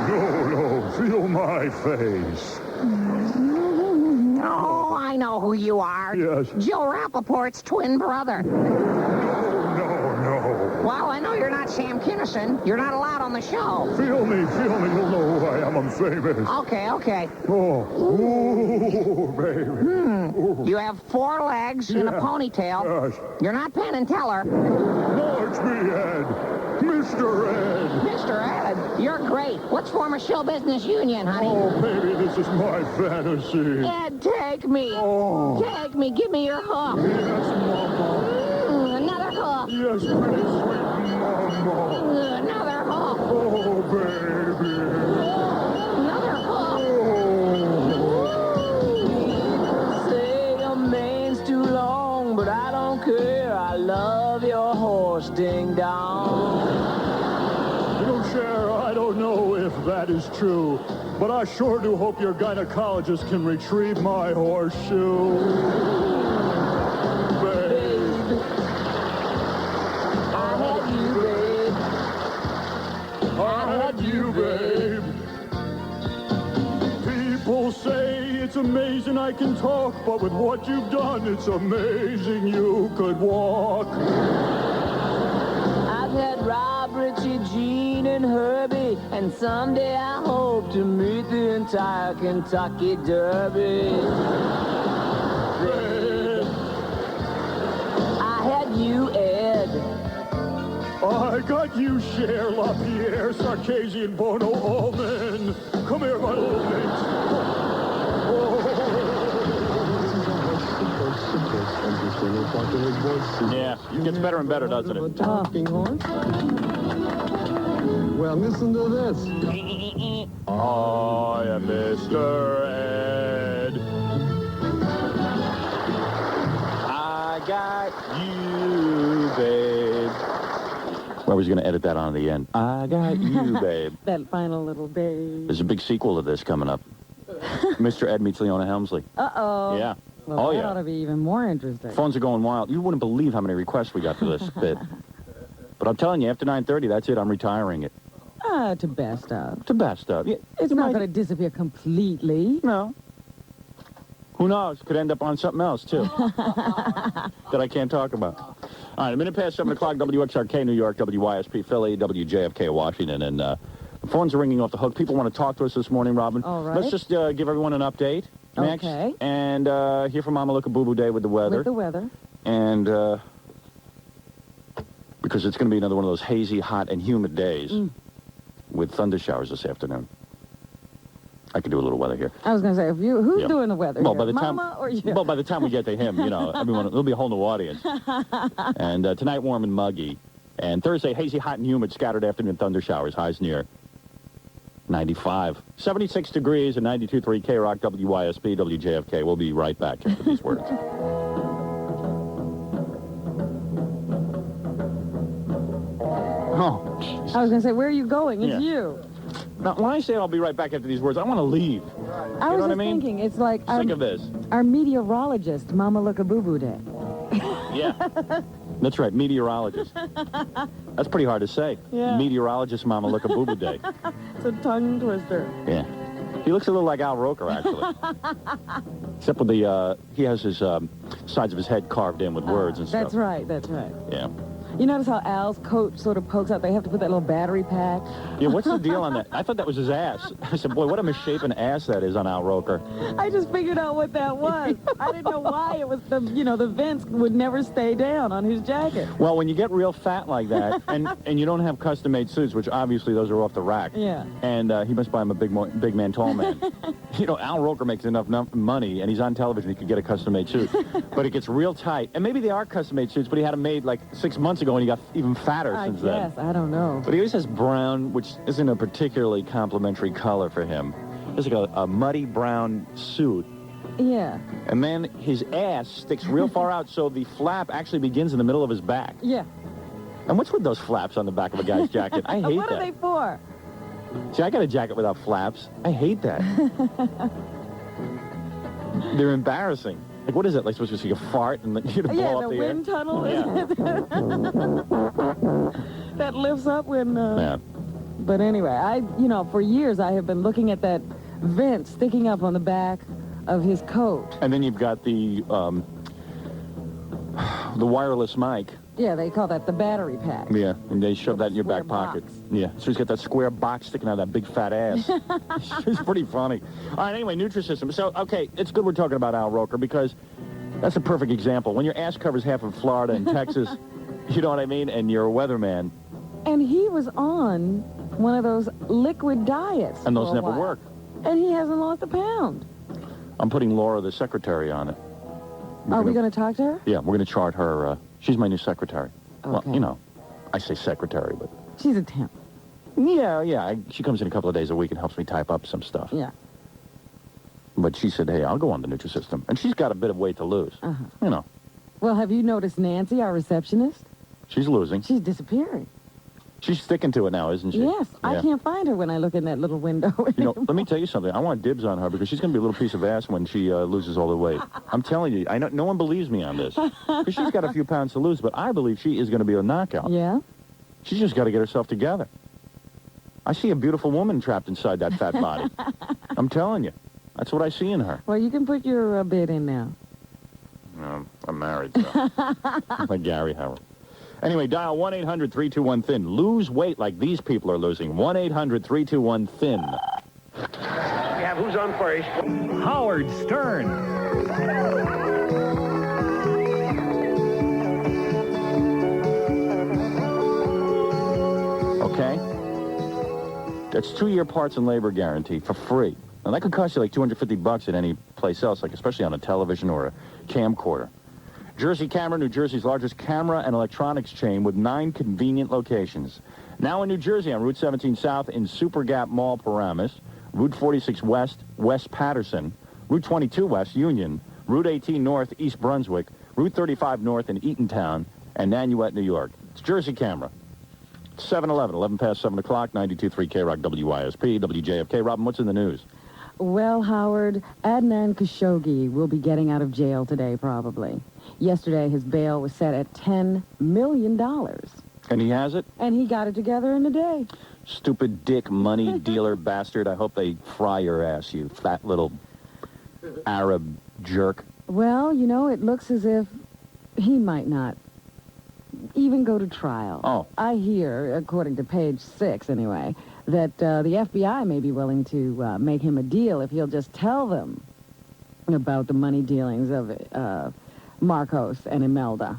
No, feel my face. Oh, I know who you are. Yes. Joe Rappaport's twin brother. No. Well, I know you're not Sam Kinison. You're not allowed on the show. Feel me, you'll know who I am. I'm famous. Okay. Oh, baby. You have 4 legs and a ponytail. Yes. You're not Penn and Teller. No, it's me, Ed. Mr. Ed. Mr. Ed, you're great. Let's form a show business union, honey. Oh, baby, this is my fantasy. Ed, take me. Oh. Take me. Give me your hoof. Yes, Mama. Another hoof. Yes, pretty sweet Mama. Another hoof. Oh, baby. Another hoof. Say a man's too long, but I don't care. I love your horse, ding dong. Cher, I don't know if that is true, but I sure do hope your gynecologist can retrieve my horseshoe. Babe. I had you, babe. I had you, babe. People say it's amazing I can talk, but with what you've done, it's amazing you could walk. I've had Rob, Richie, Gene, and Herbie, and someday I hope to meet the entire Kentucky Derby. I had you, Ed. I got you, Cher, LaPierre, Sarkazian, Bono, Allman. Come here, my little mate. Yeah, it gets better and better, doesn't it? Talking horse. Well, listen to this. I am Mr. Ed. I got you, babe. Well, I was going to edit that on the end. I got you, babe. That final little babe. There's a big sequel to this coming up. Mr. Ed meets Leona Helmsley. Uh-oh. Yeah. Well, that yeah. ought to be even more interesting. Phones are going wild. You wouldn't believe how many requests we got for this bit. But I'm telling you, after 9:30, that's it. I'm retiring it. To best of. To best of. Yeah, It's not going to disappear completely. No. Who knows? Could end up on something else, too. That I can't talk about. All right, a minute past 7 o'clock, WXRK New York, WYSP Philly, WJFK Washington, and the phones are ringing off the hook. People want to talk to us this morning, Robin. All right. Let's just give everyone an update next. Okay. And hear from Mama Look a Boo Boo Day with the weather. With the weather. And because it's going to be another one of those hazy, hot, and humid days with thunder showers this afternoon. I could do a little weather here. I was going to say, who's doing the weather well, here? by the time, Mama or you? Well, by the time we get to him, you know, everyone, there'll be a whole new audience. And tonight, warm and muggy. And Thursday, hazy, hot, and humid, scattered afternoon thunder showers, highs near 95. 76 degrees and 92.3 K-Rock, WYSP, WJFK. We'll be right back after these words. Oh, I was going to say, where are you going? It's Yeah. you. Now, when I say I'll be right back after these words, I want to leave. I You was know just what I mean? thinking, it's like Sick of this. our meteorologist, Mama Look a Boo Boo Day. Yeah. That's right, meteorologist. That's pretty hard to say. Yeah. Meteorologist Mama Look a Boo Boo Day. It's a tongue twister. Yeah. He looks a little like Al Roker, actually. Except with the, he has his sides of his head carved in with words and stuff. That's right, that's right. Yeah. You notice how Al's coat sort of pokes out? They have to put that little battery pack. Yeah, what's the deal on that? I thought that was his ass. I said, boy, what a misshapen ass that is on Al Roker. I just figured out what that was. I didn't know why it was the, the vents would never stay down on his jacket. Well, when you get real fat like that, and you don't have custom-made suits, which obviously those are off the rack. Yeah. And he must buy him a big man, tall man. You know, Al Roker makes enough money, and he's on television, he could get a custom-made suit. But it gets real tight. And maybe they are custom-made suits, but he had them made like 6 months ago, and he got even fatter since then. I guess, I don't know. But he always has brown, which isn't a particularly complimentary color for him. It's like a muddy brown suit. Yeah. And then his ass sticks real far out, so the flap actually begins in the middle of his back. Yeah. And what's with those flaps on the back of a guy's jacket? I hate What that. are they for? See, I got a jacket without flaps. I hate that. They're embarrassing. Like, what is it? Like, supposed to see a fart and then you blow Yeah, up the the wind air? tunnel Yeah. that lifts up when... Yeah. But anyway, for years I have been looking at that vent sticking up on the back of his coat. And then you've got the wireless mic. Yeah, they call that the battery pack. Yeah, and they shove that in your back Square pocket. box. Yeah, so he's got that square box sticking out of that big fat ass. It's pretty funny. All right, anyway, Nutrisystem. So, okay, it's good we're talking about Al Roker because that's a perfect example. When your ass covers half of Florida and Texas, you know what I mean, and you're a weatherman. And he was on one of those liquid diets. And those for a never while. work. And he hasn't lost a pound. I'm putting Laura, the secretary, on it. Are we going to talk to her? Yeah, we're going to chart her. She's my new secretary. Okay. Well, I say secretary, but... She's a temp. Yeah. She comes in a couple of days a week and helps me type up some stuff. Yeah. But she said, hey, I'll go on the Nutrisystem. And she's got a bit of weight to lose. Uh-huh. Well, have you noticed Nancy, our receptionist? She's losing. She's disappearing. She's sticking to it now, isn't she? Yes. Yeah. I can't find her when I look in that little window. Let me tell you something. I want dibs on her because she's going to be a little piece of ass when she loses all the weight. I'm telling you. I know no one believes me on this. Because she's got a few pounds to lose, but I believe she is going to be a knockout. Yeah? She's just got to get herself together. I see a beautiful woman trapped inside that fat body. I'm telling you. That's what I see in her. Well, you can put your bid in now. I'm married, so. Like Gary Howard. Anyway, dial 1-800-321-THIN. Lose weight like these people are losing. 1-800-321-THIN. Yeah, who's on first? Howard Stern. Okay? That's 2-year parts and labor guarantee for free. And that could cost you like $250 at any place else, like especially on a television or a camcorder. Jersey Camera, New Jersey's largest camera and electronics chain with 9 convenient locations. Now in New Jersey on Route 17 South in Super Gap Mall, Paramus, Route 46 West, West Patterson, Route 22 West, Union, Route 18 North, East Brunswick, Route 35 North in Eatontown, and Nanuet, New York. It's Jersey Camera. 7-Eleven, 11 past 7 o'clock, 92.3 K-Rock, WYSP, WJFK. Robin, what's in the news? Well, Howard, Adnan Khashoggi will be getting out of jail today, probably. Yesterday, his bail was set at $10 million. And he has it? And he got it together in a day. Stupid dick money dealer bastard. I hope they fry your ass, you fat little Arab jerk. Well, it looks as if he might not even go to trial. Oh. I hear, according to page 6 anyway, that the FBI may be willing to make him a deal if he'll just tell them about the money dealings of Marcos and Imelda,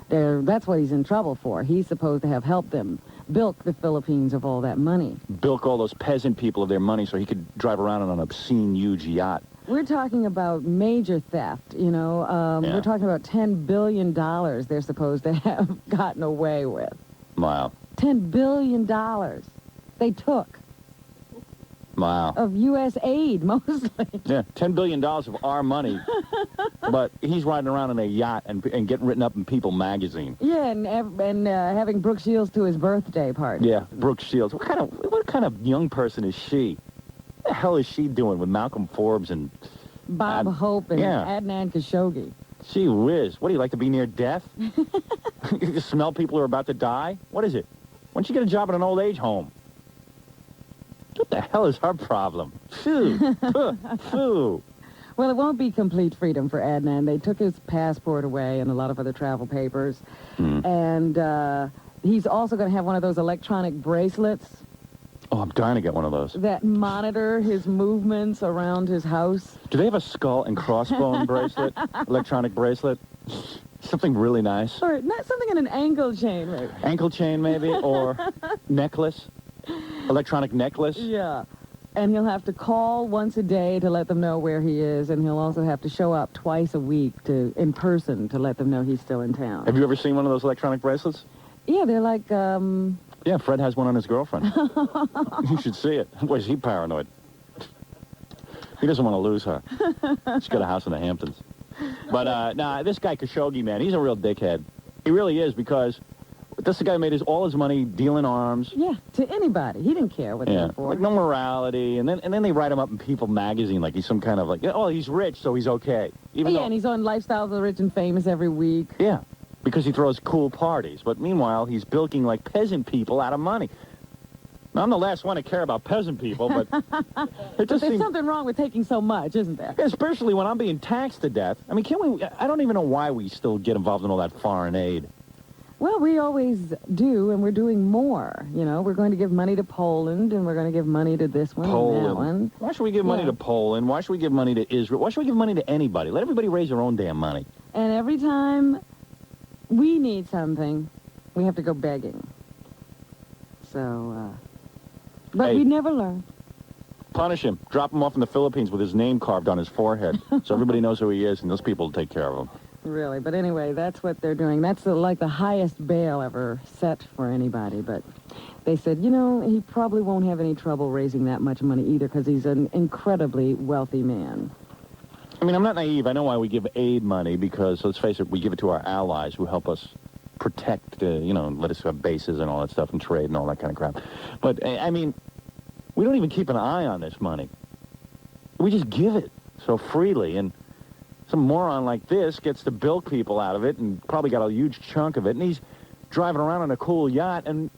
That's what he's in trouble for. He's supposed to have helped them bilk the Philippines of all that money. Bilk all those peasant people of their money so he could drive around on an obscene, huge yacht. We're talking about major theft, We're talking about $10 billion they're supposed to have gotten away with. Wow. $10 billion they took. Wow. Of U.S. aid, mostly. Yeah, $10 billion of our money. But he's riding around in a yacht and getting written up in People magazine. Yeah, and having Brooke Shields to his birthday party. Yeah, Brooke Shields. What kind of young person is she? What the hell is she doing with Malcolm Forbes and... Bob Hope and Adnan Khashoggi. Gee whiz. What, do you like to be near death? You smell people who are about to die? What is it? Why don't you get a job at an old age home? What the hell is our problem? Phew. Phew. Well, it won't be complete freedom for Adnan. They took his passport away and a lot of other travel papers. And he's also going to have one of those electronic bracelets. Oh, I'm dying to get one of those. That monitor his movements around his house. Do they have a skull and crossbone bracelet? Electronic bracelet? Something really nice. Or not something in an ankle chain, maybe. Ankle chain, maybe? Or necklace? Electronic necklace? Yeah. And he'll have to call once a day to let them know where he is, and he'll also have to show up twice a week in person to let them know he's still in town. Have you ever seen one of those electronic bracelets? Yeah, they're like, Yeah, Fred has one on his girlfriend. You should see it. Boy, is he paranoid. He doesn't want to lose her. She's got a house in the Hamptons. But, this guy Khashoggi, man, he's a real dickhead. He really is, because But this guy made all his money dealing arms. Yeah, to anybody. He didn't care what they were for. Like no morality, and then they write him up in People magazine like he's some kind of like, oh, he's rich, so he's okay. Even though, and he's on Lifestyles of the Rich and Famous every week. Yeah, because he throws cool parties. But meanwhile, he's bilking like peasant people out of money. Now, I'm the last one to care about peasant people, but it just there's something wrong with taking so much, isn't there? Especially when I'm being taxed to death. I mean, I don't even know why we still get involved in all that foreign aid. Well, we always do, and we're doing more. You know, we're going to give money to Poland, and we're going to give money to this one and that one. Why should we give money to Poland? Why should we give money to Israel? Why should we give money to anybody? Let everybody raise their own damn money. And every time we need something, we have to go begging. So, but we never learn. Punish him. Drop him off in the Philippines with his name carved on his forehead so everybody knows who he is, and those people will take care of him. Really, but anyway, that's what they're doing. That's like the highest bail ever set for anybody, but they said, you know, he probably won't have any trouble raising that much money either because he's an incredibly wealthy man. I mean, I'm not naive. I know why we give aid money because, let's face it, we give it to our allies who help us protect, you know, let us have bases and all that stuff and trade and all that kind of crap. But, I mean, we don't even keep an eye on this money. We just give it so freely, and some moron like this gets to bilk people out of it and probably got a huge chunk of it, and he's driving around on a cool yacht, and